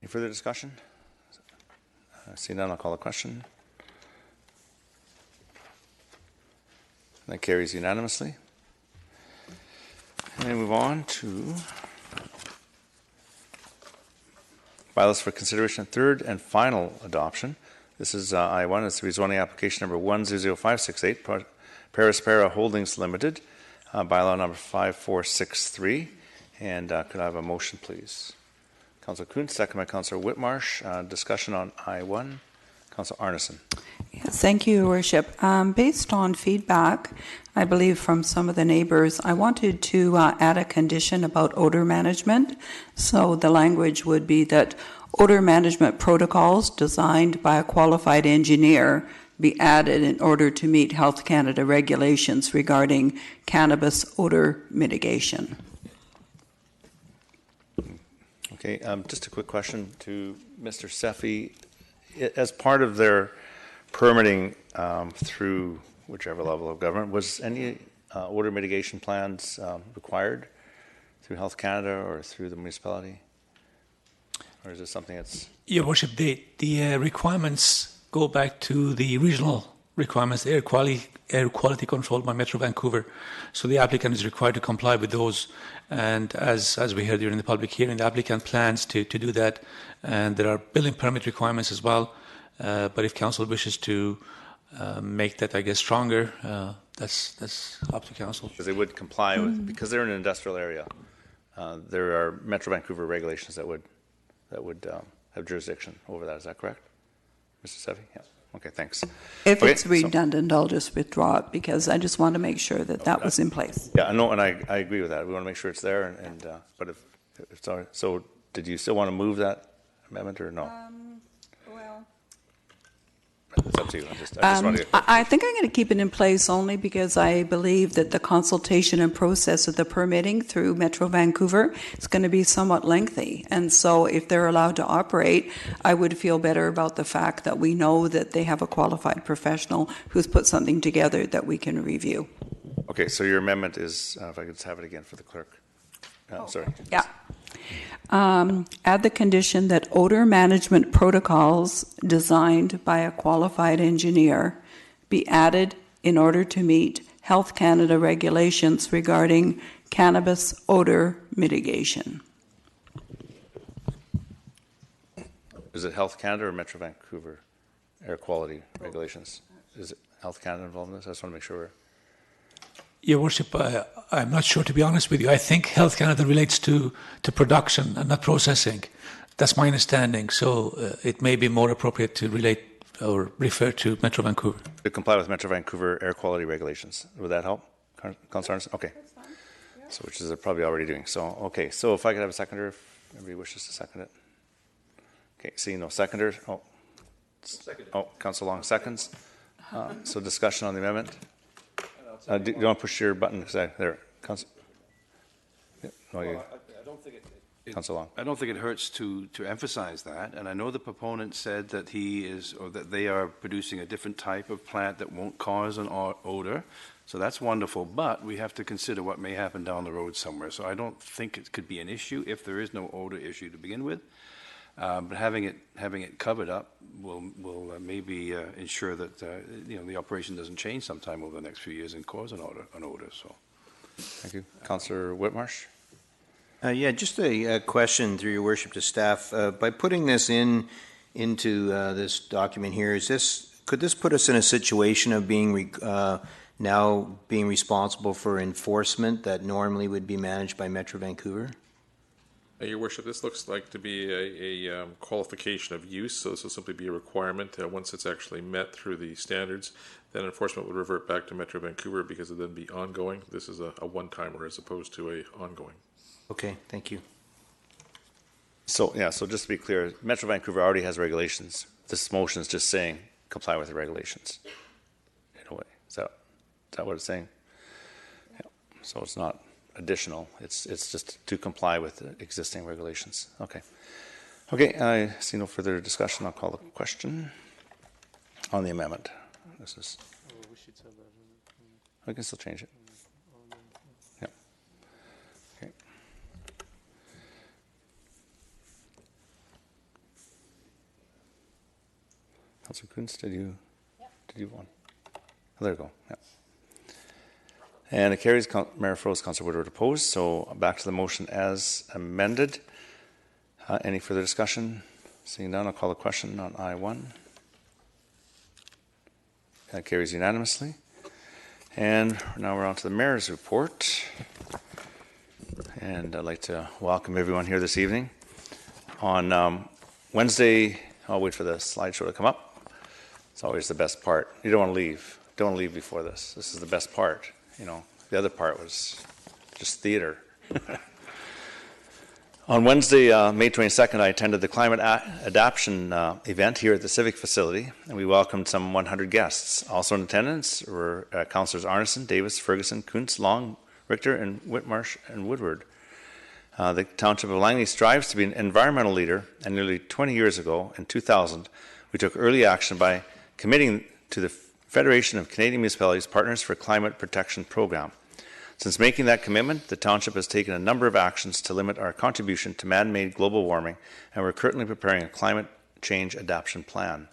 Speaker 1: Any further discussion? Seeing none, I'll call the question. That carries unanimously. And we move on to bylaws for consideration, third and final adoption. This is I1. It's the rezoning application number 100568, Perispera Holdings Limited, bylaw number 5463. And could I have a motion, please? Councillor Kuhn, second by Councillor Whitmarsh. Discussion on I1. Councillor Arneson.
Speaker 11: Yes, thank you, Your Worship. Based on feedback, I believe from some of the neighbors, I wanted to add a condition about odor management. So the language would be that odor management protocols designed by a qualified engineer be added in order to meet Health Canada regulations regarding cannabis odor mitigation.
Speaker 1: Okay, just a quick question to Mr. Seffi. As part of their permitting through whichever level of government, was any odor mitigation plans required through Health Canada or through the municipality? Or is this something that's...
Speaker 9: Your Worship, the requirements go back to the regional requirements, air quality control by Metro Vancouver. So the applicant is required to comply with those. And as we heard during the public hearing, the applicant plans to do that. And there are building permit requirements as well. But if council wishes to make that, I guess, stronger, that's up to council.
Speaker 1: Because they would comply with, because they're in an industrial area, there are Metro Vancouver regulations that would have jurisdiction over that. Is that correct, Mr. Seffi? Yeah. Okay, thanks.
Speaker 11: If it's redundant, I'll just withdraw it because I just want to make sure that was in place.
Speaker 1: Yeah, I know, and I agree with that. We want to make sure it's there. And but if sorry, so did you still want to move that amendment or no?
Speaker 11: Well,
Speaker 1: it's up to you. I just want to.
Speaker 11: I think I'm going to keep it in place only because I believe that the consultation and process of the permitting through Metro Vancouver is going to be somewhat lengthy. And so if they're allowed to operate, I would feel better about the fact that we know that they have a qualified professional who's put something together that we can review.
Speaker 1: Okay, so your amendment is, if I could just have it again for the clerk. Sorry.
Speaker 11: Yeah. Add the condition that odor management protocols designed by a qualified engineer be added in order to meet Health Canada regulations regarding cannabis odor mitigation.
Speaker 1: Is it Health Canada or Metro Vancouver air quality regulations? Is it Health Canada involved in this? I just want to make sure.
Speaker 9: Your Worship, I'm not sure, to be honest with you. I think Health Canada relates to production and not processing. That's my understanding. So it may be more appropriate to relate or refer to Metro Vancouver.
Speaker 1: To comply with Metro Vancouver air quality regulations. Would that help, Councillor Arneson? Okay. That's fine. Yeah. So, which is they're probably already doing. So, okay. So if I could have a seconder, if anybody wishes to second it. Okay, seeing no seconders. Councillor Long seconds. So discussion on the amendment. Do you want to push your button? There, Council. Yeah, no,
Speaker 8: I don't think
Speaker 1: Council Long.
Speaker 8: I don't think it hurts to emphasize that. And I know the proponent said that he is, or that they are producing a different type of plant that won't cause an odor. So that's wonderful. But we have to consider what may happen down the road somewhere. So I don't think it could be an issue if there is no odor issue to begin with. But having it covered up will maybe ensure that the operation doesn't change sometime over the next few years and cause an odor. So,
Speaker 1: thank you, Councillor Whitmarsh.
Speaker 7: Yeah, just a question through your worship to staff. By putting this into this document here, could this put us in a situation of being now being responsible for enforcement that normally would be managed by Metro Vancouver?
Speaker 13: Your Worship, this looks like to be a qualification of use, so this will simply be a requirement. Once it's actually met through the standards, then enforcement would revert back to Metro Vancouver because it would then be ongoing. This is a one-timer as opposed to a ongoing.
Speaker 7: Okay, thank you.
Speaker 1: So, yeah, so just to be clear, Metro Vancouver already has regulations. This motion is just saying comply with the regulations in a way. Is that what it's saying? Yeah. So it's not additional. It's just to comply with the existing regulations. Okay. Okay, I see no further discussion. I'll call the question on the amendment. This is. I can still change it. Yeah. Okay. Councillor Kuntz, did you want? Oh, there you go. Yeah. And it carries. Mayor Froese, Councillor Woodward opposed. So back to the motion as amended. Any further discussion? Seeing none, I'll call the question on I1. That carries unanimously. And now we're on to the mayor's report. And I'd like to welcome everyone here this evening. On Wednesday, I'll wait for the slideshow to come up. It's always the best part. You don't want to leave. Don't leave before this. This is the best part. You know, the other part was just theater. On Wednesday, May 22nd, I attended the climate adaptation event here at the Civic Facility, and we welcomed some 100 guests. Also in attendance were Councillors Arneson, Davis, Ferguson, Kuntz, Long, Richter, and Whitmarsh and Woodward. The Township of Langley strives to be an environmental leader, and nearly 20 years ago, in 2000, we took early action by committing to the Federation of Canadian Municipalities Partners for Climate Protection Program. Since making that commitment, the Township has taken a number of actions to limit our contribution to man-made global warming, and we're currently preparing a climate change adaptation plan.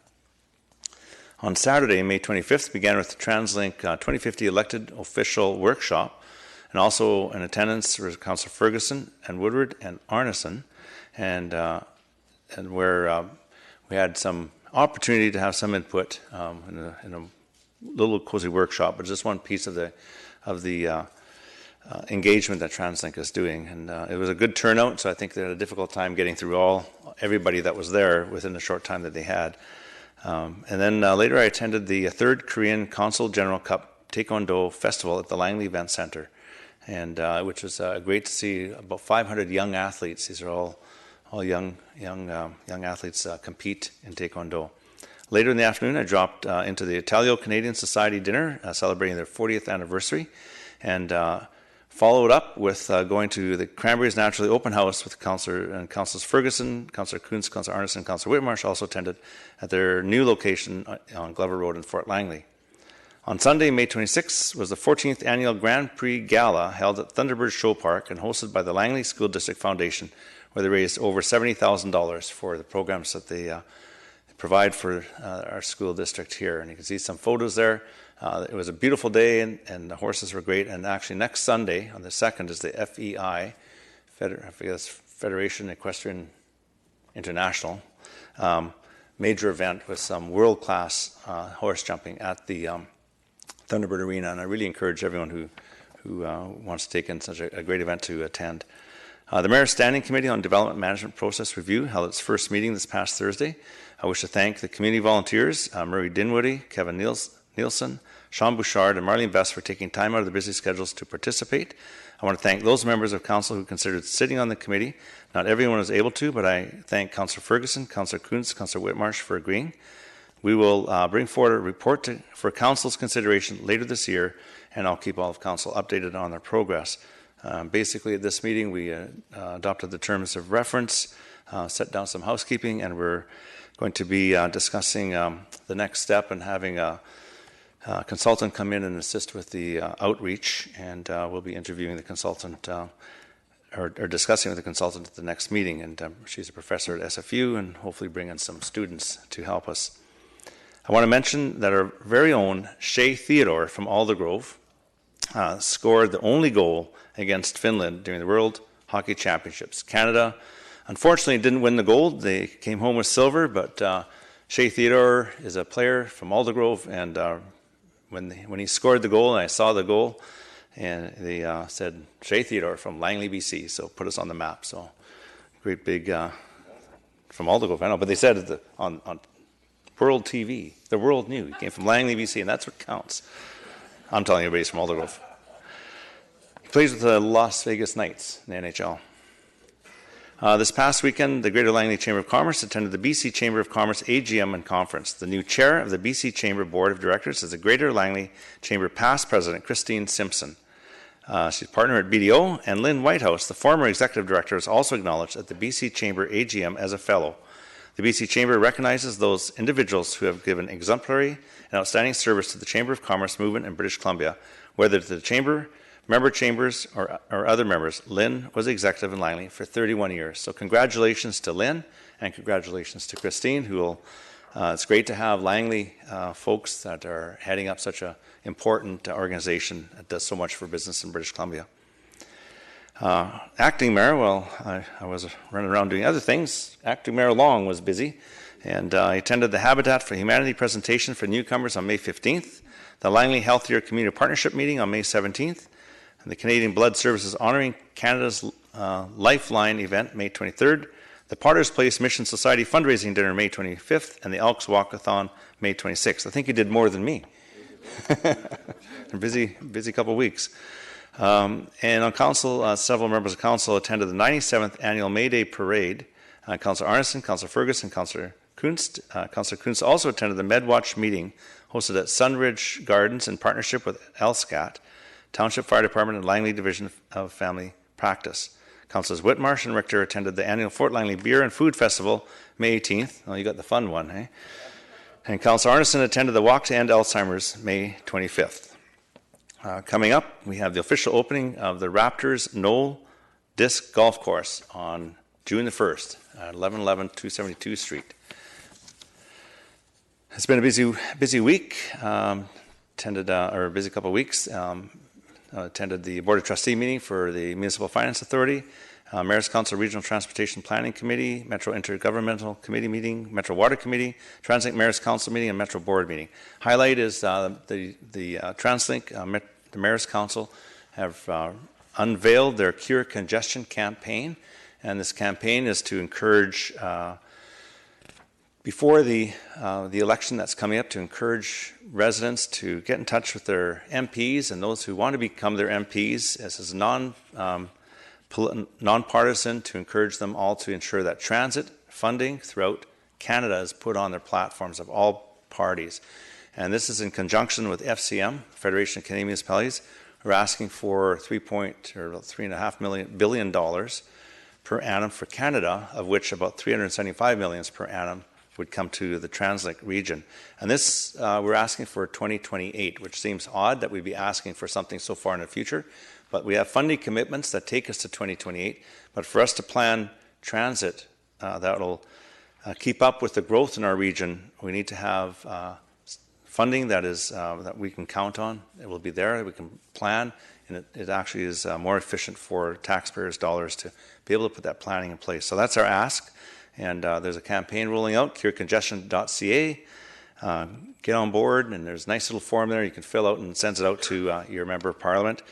Speaker 1: On Saturday, May 25th, began with the TransLink 2050 elected official workshop, and also in attendance were Councillor Ferguson and Woodward and Arneson, and where we had some opportunity to have some input in a little cozy workshop, but just one piece of the engagement that TransLink is doing, and it was a good turnout. So I think they had a difficult time getting through everybody that was there within the short time that they had. And then later, I attended the third Korean Consul General Cup Taekwondo Festival at the Langley Event Center, and which was great to see about 500 young athletes. These are all young athletes compete in Taekwondo. Later in the afternoon, I dropped into the Italo-Canadian Society dinner celebrating their 40th anniversary, and followed up with going to the Cranberries Naturally Open House with Councillors Ferguson, Councillor Kuntz, Councillor Arneson, and Councillor Whitmarsh also attended at their new location on Glover Road in Fort Langley. On Sunday, May 26th, was the 14th annual Grand Prix Gala held at Thunderbird Show Park and hosted by the Langley School District Foundation, where they raised over $70,000 for the programs that they provide for our school district here. And you can see some photos there. It was a beautiful day, and the horses were great. And actually, next Sunday, on the 2nd, is the FEI, Federation Equestrian International, major event with some world-class horse jumping at the Thunderbird Arena. And I really encourage everyone who wants to take in such a great event to attend. The Mayor's Standing Committee on Development Management Process Review held its first meeting this past Thursday. I wish to thank the community volunteers, Murray Dinwoody, Kevin Nielsen, Sean Bouchard, and Marlene Best for taking time out of their busy schedules to participate. I want to thank those members of Council who considered sitting on the committee. Not everyone was able to, but I thank Councillor Ferguson, Councillor Kuntz, Councillor Whitmarsh for agreeing. We will bring forward a report for Council's consideration later this year, and I'll keep all of Council updated on their progress. Basically, at this meeting, we adopted the terms of reference, set down some housekeeping, and we're going to be discussing the next step and having a consultant come in and assist with the outreach, and we'll be interviewing the consultant or discussing with the consultant at the next meeting. And she's a professor at SFU, and hopefully bring in some students to help us. I want to mention that our very own Shay Theodore from Aldergrove scored the only goal against Finland during the World Hockey Championships. Canada, unfortunately, didn't win the gold. They came home with silver, but Shay Theodore is a player from Aldergrove, and when he scored the goal, and I saw the goal, and they said, Shay Theodore from Langley, BC, so put us on the map. So great big, from Aldergrove, I know, but they said on World TV, the world knew. He came from Langley, BC, and that's what counts. I'm telling everybody he's from Aldergrove. He plays with the Las Vegas Knights in the NHL. This past weekend, the Greater Langley Chamber of Commerce attended the BC Chamber of Commerce AGM and Conference. The new chair of the BC Chamber Board of Directors is the Greater Langley Chamber past president, Christine Simpson. She's partner at BDO, and Lynn Whitehouse, the former executive director, is also acknowledged at the BC Chamber AGM as a fellow. The BC Chamber recognizes those individuals who have given exemplary and outstanding service to the Chamber of Commerce movement in British Columbia, whether to the Chamber, member chambers, or other members. Lynn was executive in Langley for 31 years. So congratulations to Lynn, and congratulations to Christine, who will, it's great to have Langley folks that are heading up such an important organization that does so much for business in British Columbia. Acting Mayor, well, I was running around doing other things. Acting Mayor Long was busy, and I attended the Habitat for Humanity presentation for newcomers on May 15th, the Langley Healthier Community Partnership meeting on May 17th, and the Canadian Blood Services Honoring Canada's Lifeline event May 23rd, the Potter's Place Mission Society fundraising dinner May 25th, and the Elks Walkathon May 26th. I think you did more than me. A busy couple of weeks. And on council, several members of council attended the 97th annual May Day Parade. Councillor Arneson, Councillor Ferguson, Councillor Kunst. Councillor Kunst also attended the MedWatch meeting hosted at Sunridge Gardens in partnership with LSCAT, Township Fire Department and Langley Division of Family Practice. Councillors Whitmarsh and Richter attended the annual Fort Langley Beer and Food Festival May 18th. Oh, you got the fun one, eh? And Councillor Arneson attended the Walk to End Alzheimer's May 25th. Coming up, we have the official opening of the Raptors Knoll Disc Golf Course on June the 1st at 1111 272 Street. It's been a busy week. Or a busy couple of weeks. Attended the Board of Trustee meeting for the Municipal Finance Authority, Mayor's Council Regional Transportation Planning Committee, Metro Intergovernmental Committee meeting, Metro Water Committee, TransLink Mayor's Council meeting, and Metro Board meeting. Highlight is the TransLink, the Mayor's Council have unveiled their Cure Congestion campaign, and this campaign is to encourage, before the election that's coming up, to encourage residents to get in touch with their MPs and those who want to become their MPs. This is nonpartisan, to encourage them all to ensure that transit funding throughout Canada is put on their platforms of all parties. And this is in conjunction with FCM, Federation of Canadian Municipalities. We're asking for $3.5 billion per annum for Canada, of which about $375 million per annum would come to the TransLink region. And this, we're asking for 2028, which seems odd that we'd be asking for something so far in the future. But we have funding commitments that take us to 2028. But for us to plan transit that will keep up with the growth in our region, we need to have funding that is that we can count on. It will be there, we can plan, and it actually is more efficient for taxpayers' dollars to be able to put that planning in place. So that's our ask. And there's a campaign rolling out, curecongestion.ca. Get on board, and there's a nice little form there you can fill out and sends it out to your member of parliament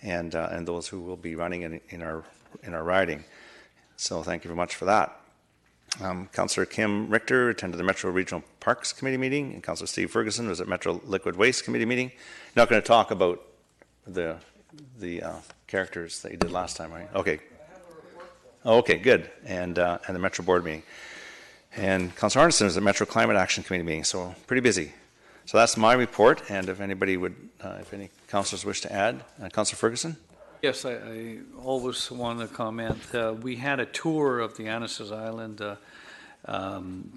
Speaker 1: and those who will be running in our riding. So thank you very much for that. Councillor Kim Richter attended the Metro Regional Parks Committee meeting, and Councillor Steve Ferguson was at Metro Liquid Waste Committee meeting. You're not going to talk about the characters that you did last time, right? Okay. Oh, okay, good. And the Metro Board meeting. And Councillor Arneson is at Metro Climate Action Committee meeting, so pretty busy. So that's my report, and if anybody would, if any councillors wish to add. Councillor Ferguson?
Speaker 5: Yes, I always want to comment. We had a tour of the Annacis Island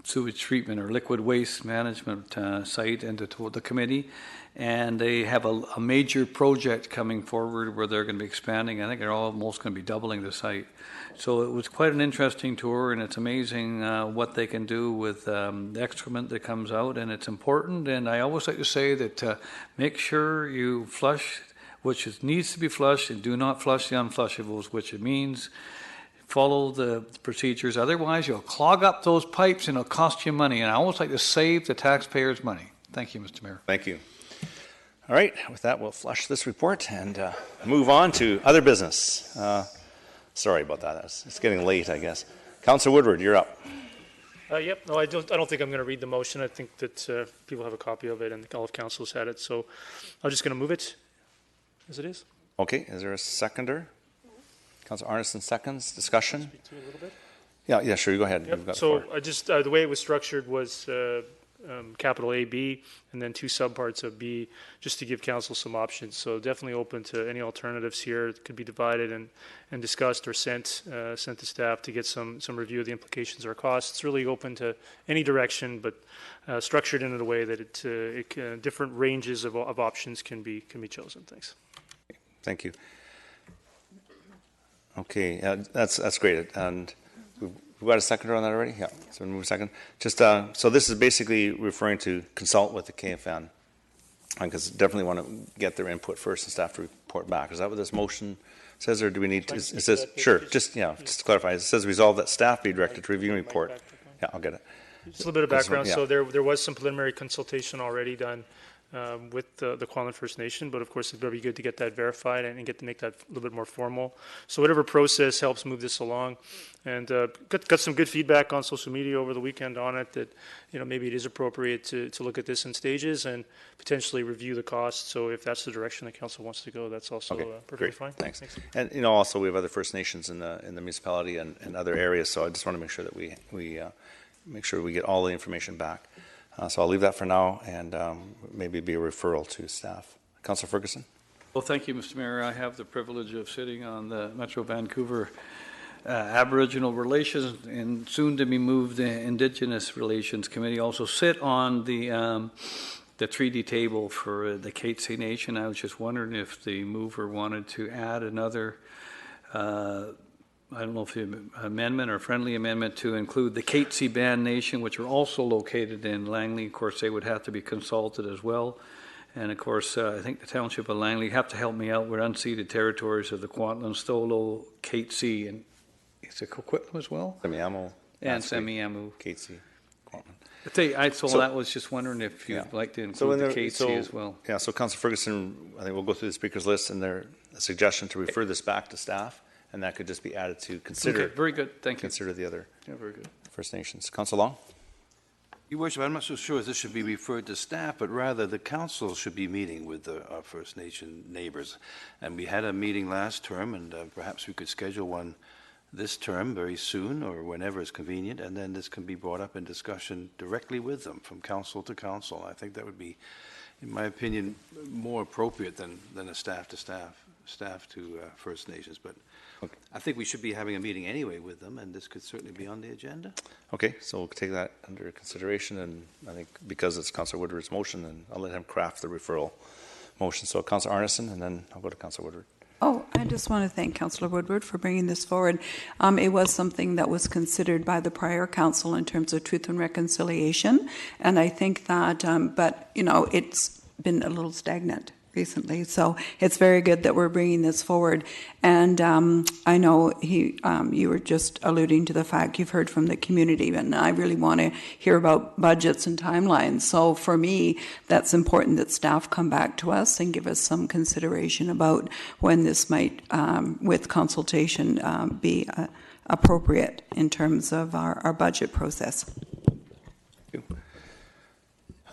Speaker 5: sewage treatment or liquid waste management site and the committee, and they have a major project coming forward where they're going to be expanding. I think they're almost going to be doubling the site. So it was quite an interesting tour, and it's amazing what they can do with the excrement that comes out, and it's important. And I always like to say that make sure you flush which needs to be flushed, and do not flush the unflushables, which it means follow the procedures. Otherwise, you'll clog up those pipes and it'll cost you money. And I always like to save the taxpayers money. Thank you, Mr. Mayor.
Speaker 1: Thank you. All right, with that, we'll flush this report and move on to other business. Sorry about that. It's getting late, I guess. Councillor Woodward, you're up.
Speaker 6: Yep. No, I don't think I'm going to read the motion. I think that people have a copy of it and all of council's had it. So I'm just going to move it as it is.
Speaker 1: Okay. Is there a seconder? Councillor Arneson seconds. Discussion?
Speaker 6: Speak to it a little bit.
Speaker 1: Yeah, sure. You go ahead.
Speaker 6: Yep. So I just the way it was structured was capital A, B, and then 2 subparts of B, just to give council some options. So definitely open to any alternatives here. It could be divided and discussed or sent to staff to get some review of the implications or costs. It's really open to any direction, but structured in a way that different ranges of options can be chosen. Thanks.
Speaker 1: Thank you. Okay, that's great. And we've got a seconder on that already? Yeah, so we'll move a second. Just, so this is basically referring to consult with the KFN, because definitely want to get their input first and staff to report back. Is that what this motion says, or do we need to, it says, sure, just to clarify, it says resolve that staff be directed to review and report. Yeah, I'll get it.
Speaker 6: Just a little bit of background.
Speaker 1: Yeah.
Speaker 6: So there was some preliminary consultation already done with the Kwantlen First Nation, but of course it's very good to get that verified and get to make that a little bit more formal. So whatever process helps move this along, and got some good feedback on social media over the weekend on it, that maybe it is appropriate to look at this in stages and potentially review the costs. So if that's the direction the council wants to go, that's also perfectly
Speaker 1: great.
Speaker 6: fine.
Speaker 1: Thanks. And also we have other First Nations in the municipality and other areas, so I just want to make sure that we make sure we get all the information back. So I'll leave that for now, and maybe be a referral to staff. Councillor Ferguson.
Speaker 5: Well, thank you, Mr. Mayor. I have the privilege of sitting on the Metro Vancouver Aboriginal Relations and soon to be moved Indigenous Relations Committee. Also sit on the 3D table for the Katzie Nation. I was just wondering if the mover wanted to add another I don't know if the amendment or friendly amendment to include the Katzie Band Nation, which are also located in Langley. Of course, they would have to be consulted as well. And of course, I think the Township of Langley have to help me out. We're unceded territories of the Kwantlen, Stolo, Katzie, and is it Coquitlam as well?
Speaker 1: Semiahmoo.
Speaker 5: And Semiahmoo.
Speaker 1: Katzie, Kwantlen.
Speaker 5: So that was just wondering if you'd like to include the Katzie as well.
Speaker 1: Yeah, so Councillor Ferguson, I think we'll go through the speakers list and their suggestion to refer this back to staff. And that could just be added to consider.
Speaker 5: Okay, very good. Thank you.
Speaker 1: Consider the other
Speaker 5: very good.
Speaker 1: First Nations. Councillor Long?
Speaker 8: Your Worship, I'm not so sure this should be referred to staff, but rather the council should be meeting with our First Nation neighbors. And we had a meeting last term, and perhaps we could schedule one this term very soon or whenever it's convenient, and then this can be brought up in discussion directly with them from council to council. I think that would be, in my opinion, more appropriate than a staff to First Nations. But okay. I think we should be having a meeting anyway with them, and this could certainly be on the agenda.
Speaker 1: Okay, so we'll take that under consideration, and I think because it's Councillor Woodward's motion, and I'll let him craft the referral motion. So Councillor Arneson, and then I'll go to Councillor Woodward.
Speaker 11: Oh, I just want to thank Councillor Woodward for bringing this forward. It was something that was considered by the prior council in terms of truth and reconciliation, and I think that, but it's been a little stagnant recently, so it's very good that we're bringing this forward. And I know you were just alluding to the fact you've heard from the community, and I really want to hear about budgets and timelines. So for me, that's important that staff come back to us and give us some consideration about when this might, with consultation, be appropriate in terms of our budget process.
Speaker 1: Thank you.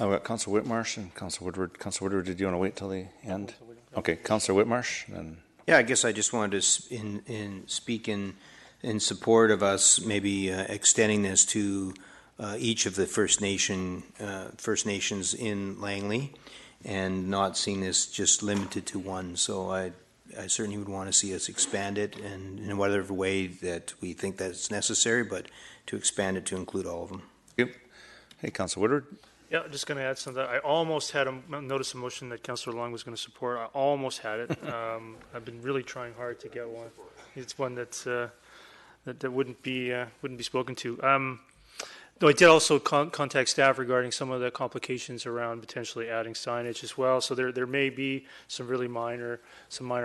Speaker 1: I've got Councillor Whitmarsh and Councillor Woodward. Councillor Woodward, did you want to wait till the end? Okay, Councillor Whitmarsh. And
Speaker 7: yeah, I guess I just wanted to speak in support of us maybe extending this to each of the First Nations in Langley, and not seeing this just limited to one. So I certainly would want to see us expand it, and in whatever way that we think that's necessary, but to expand it to include all of them.
Speaker 1: Thank you. Hey, Councillor Woodward.
Speaker 6: Yeah, I'm just going to add something. I almost had a notice of motion that Councillor Long was going to support. I almost had it. I've been really trying hard to get one. It's one that wouldn't be spoken to. Though I did also contact staff regarding some of the complications around potentially adding signage as well. So there may be some really minor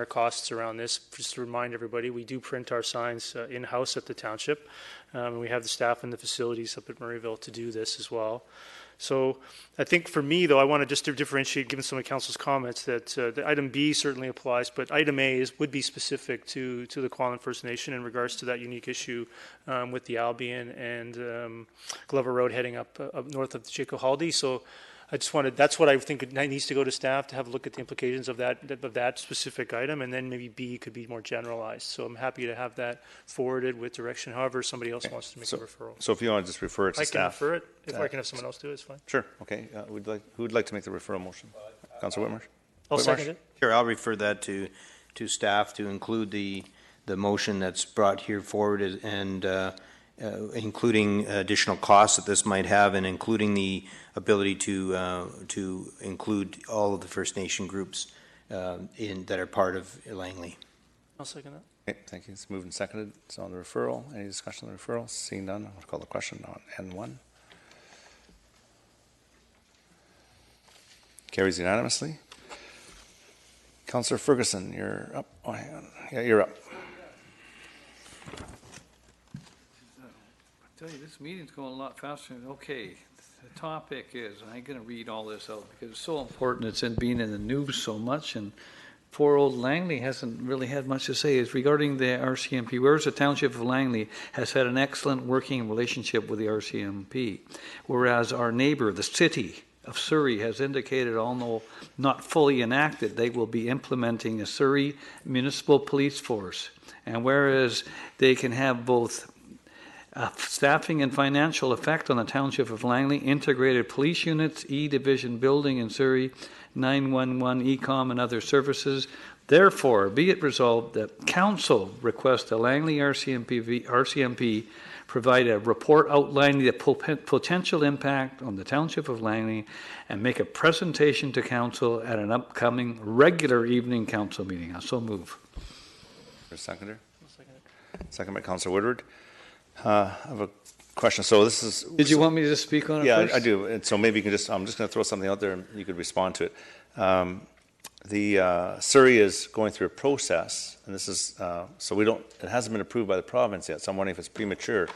Speaker 6: costs around this. Just to remind everybody, we do print our signs in-house at the township, and we have the staff and the facilities up at Murrayville to do this as well. So I think for me, though, I want to just to differentiate, given some of Council's comments, that the item B certainly applies, but item A would be specific to the Kwantlen First Nation in regards to that unique issue with the Albion and Glover Road heading up north of the Chico Haldi. So that's what I think needs to go to staff, to have a look at the implications of that specific item, and then maybe B could be more generalized. So I'm happy to have that forwarded with direction. However, somebody else wants to make a referral.
Speaker 1: So if you want to just refer it to staff.
Speaker 6: I can refer it. If I can have someone else do it, it's fine.
Speaker 1: Sure. Okay. Who would like to make the referral motion? Councilor Whitmarsh?
Speaker 6: I'll second it.
Speaker 7: Sure, I'll refer that to staff to include the motion that's brought here forward, and including additional costs that this might have, and including the ability to include all of the First Nation groups that are part of Langley.
Speaker 6: I'll second that.
Speaker 1: Okay, thank you. It's moved and seconded. It's on the referral. Any discussion on the referral? Seeing none, I'll call the question on N1. Carries unanimously. Councillor Ferguson, you're up. Oh, hang on. Yeah, you're up.
Speaker 5: I tell you, this meeting's going a lot faster. Okay, the topic is, I'm going to read all this out because it's so important. It's being in the news so much, and poor old Langley hasn't really had much to say. It's regarding the RCMP. Whereas the Township of Langley has had an excellent working relationship with the RCMP, whereas our neighbor, the city of Surrey, has indicated, although not fully enacted, they will be implementing a Surrey Municipal Police Force. And whereas they can have both staffing and financial effect on the Township of Langley, integrated police units, E-Division building in Surrey, 911, ECOM and other services. Therefore, be it resolved that Council requests the Langley RCMP provide a report outlining the potential impact on the Township of Langley and make a presentation to Council at an upcoming regular evening Council meeting. I'll so move.
Speaker 1: For a seconder? Second by Councillor Woodward. I have a question. So this is...
Speaker 5: Did you want me to speak on it first?
Speaker 1: Yeah, I do. And so maybe you can just... I'm just going to throw something out there and you could respond to it. Surrey is going through a process, and this is... so we don't... It hasn't been approved by the province yet, so I'm wondering if it's premature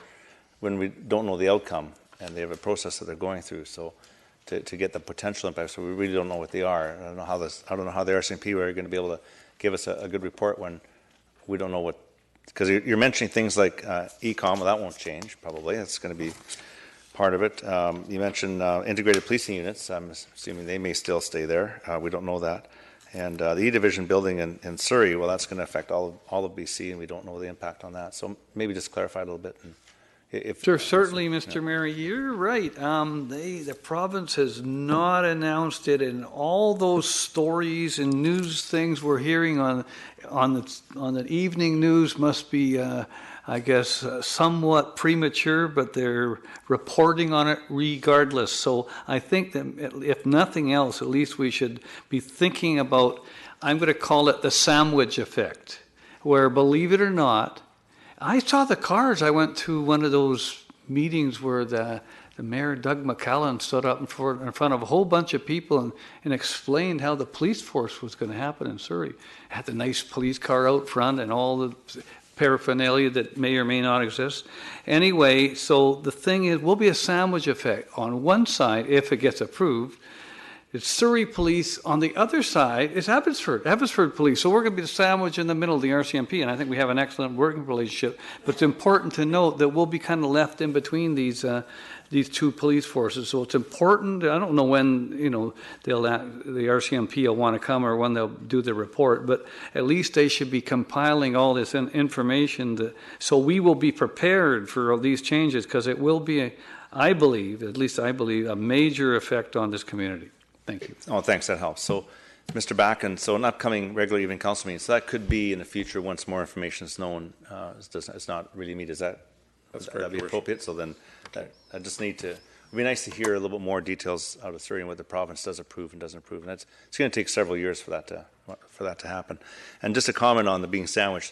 Speaker 1: when we don't know the outcome, and they have a process that they're going through. So to get the potential impact, so we really don't know what they are. I don't know how the RCMP are going to be able to give us a good report when we don't know what... Because you're mentioning things like ECOM, well, that won't change, probably. That's going to be part of it. You mentioned integrated policing units. I'm assuming they may still stay there. We don't know that. And the E-Division building in Surrey, well, that's going to affect all of BC, and we don't know the impact on that. So maybe just clarify a little bit. And
Speaker 5: Sure, certainly, Mr. Mayor, you're right. The province has not announced it, and all those stories and news things we're hearing on the evening news must be, I guess, somewhat premature, but they're reporting on it regardless. So I think that if nothing else, at least we should be thinking about, I'm going to call it the sandwich effect, where, believe it or not, I saw the cars. I went to one of those meetings where the Mayor, Doug McCallum, stood up in front of a whole bunch of people and explained how the police force was going to happen in Surrey. Had the nice police car out front and all the paraphernalia that may or may not exist. Anyway, so the thing is, will be a sandwich effect. On one side, if it gets approved, it's Surrey Police. On the other side is Abbotsford Police. So we're going to be the sandwich in the middle of the RCMP, and I think we have an excellent working relationship. But it's important to note that we'll be kind of left in between these two police forces. So it's important. I don't know when the RCMP will want to come or when they'll do the report, but at least they should be compiling all this information so we will be prepared for all these changes, because it will be, I believe, a major effect on this community. Thank you.
Speaker 1: Oh, thanks. That helps. So, Mr. Backen, so an upcoming regular evening council meeting, so that could be in the future once more information is known. It's not really meet. Is that? That's correct. Would that be appropriate? So then, I just need to. It'd be nice to hear a little bit more details out of Surrey and what the province does approve and doesn't approve. And it's going to take several years for that to happen. And just a comment on the being sandwiched.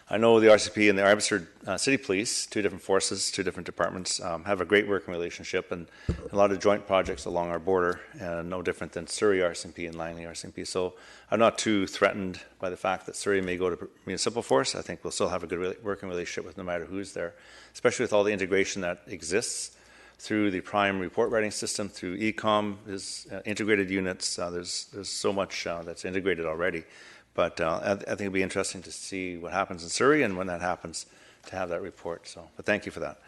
Speaker 1: I know the RCP and the Abbotsford City Police, two different forces, two different departments, have a great working relationship and a lot of joint projects along our border, no different than Surrey RCMP and Langley RCMP. So I'm not too threatened by the fact that Surrey may go to municipal force. I think we'll still have a good working relationship with no matter who's there, especially with all the integration that exists through the Prime report writing system, through ECOM, is integrated units. There's so much that's integrated already. But I think it'll be interesting to see what happens in Surrey, and when that happens, to have that report. So, but thank you for that.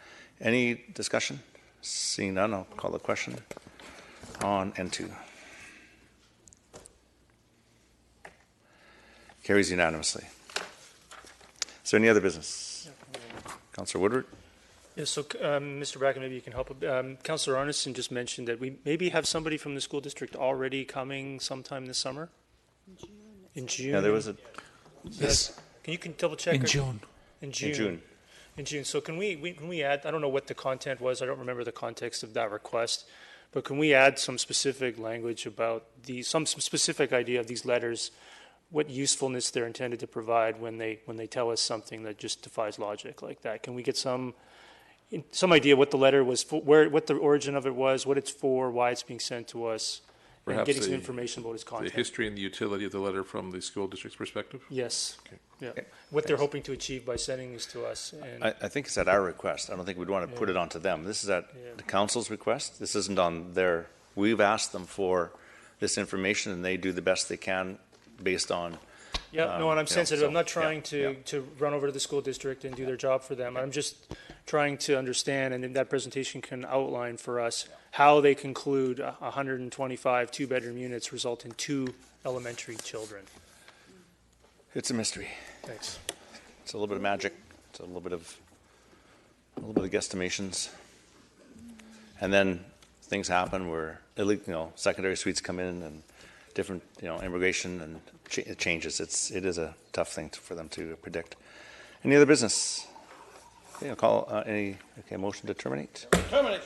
Speaker 1: Any discussion? Seeing none, I'll call the question. on N2. Carries unanimously. Is there any other business? Councillor Woodward?
Speaker 6: Yes, so Mr. Bracken, maybe you can help. Councillor Arneson just mentioned that we maybe have somebody from the school district already coming sometime this summer? In June?
Speaker 1: Yeah, there was a...
Speaker 6: Yes. Can you double check?
Speaker 9: In June.
Speaker 6: In June.
Speaker 1: In June.
Speaker 6: In June. So can we add, I don't know what the content was, I don't remember the context of that request, but can we add some specific language about some specific idea of these letters, what usefulness they're intended to provide when they tell us something that just defies logic like that? Can we get some idea what the letter was for, what the origin of it was, what it's for, why it's being sent to us, and getting some information about its content?
Speaker 13: The history and the utility of the letter from the school district's perspective?
Speaker 6: Yes.
Speaker 13: Okay.
Speaker 6: Yeah.
Speaker 1: Okay.
Speaker 6: What they're hoping to achieve by sending this to us. And
Speaker 1: I think it's at our request. I don't think we'd want to put it onto them. This is at the council's request. This isn't on their... We've asked them for this information, and they do the best they can based on...
Speaker 6: Yeah, no, and I'm sensitive. I'm not trying
Speaker 1: yeah.
Speaker 6: to run over to the school district and do their job for them. I'm just trying to understand, and then that presentation can outline for us how they conclude 125 two-bedroom units result in 2 elementary children.
Speaker 1: It's a mystery.
Speaker 6: Thanks.
Speaker 1: It's a little bit of magic. It's a little bit of guesstimations, and then things happen where secondary suites come in and different immigration and it changes. It is a tough thing for them to predict. Any other business? Okay, I'll call motion to terminate.
Speaker 8: Terminate.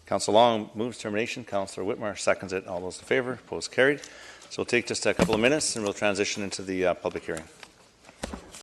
Speaker 1: Councillor Long moves termination. Councillor Whitmer seconds it. All those in favor, opposed, carried. So we'll take just a couple of minutes and we'll transition into the public hearing.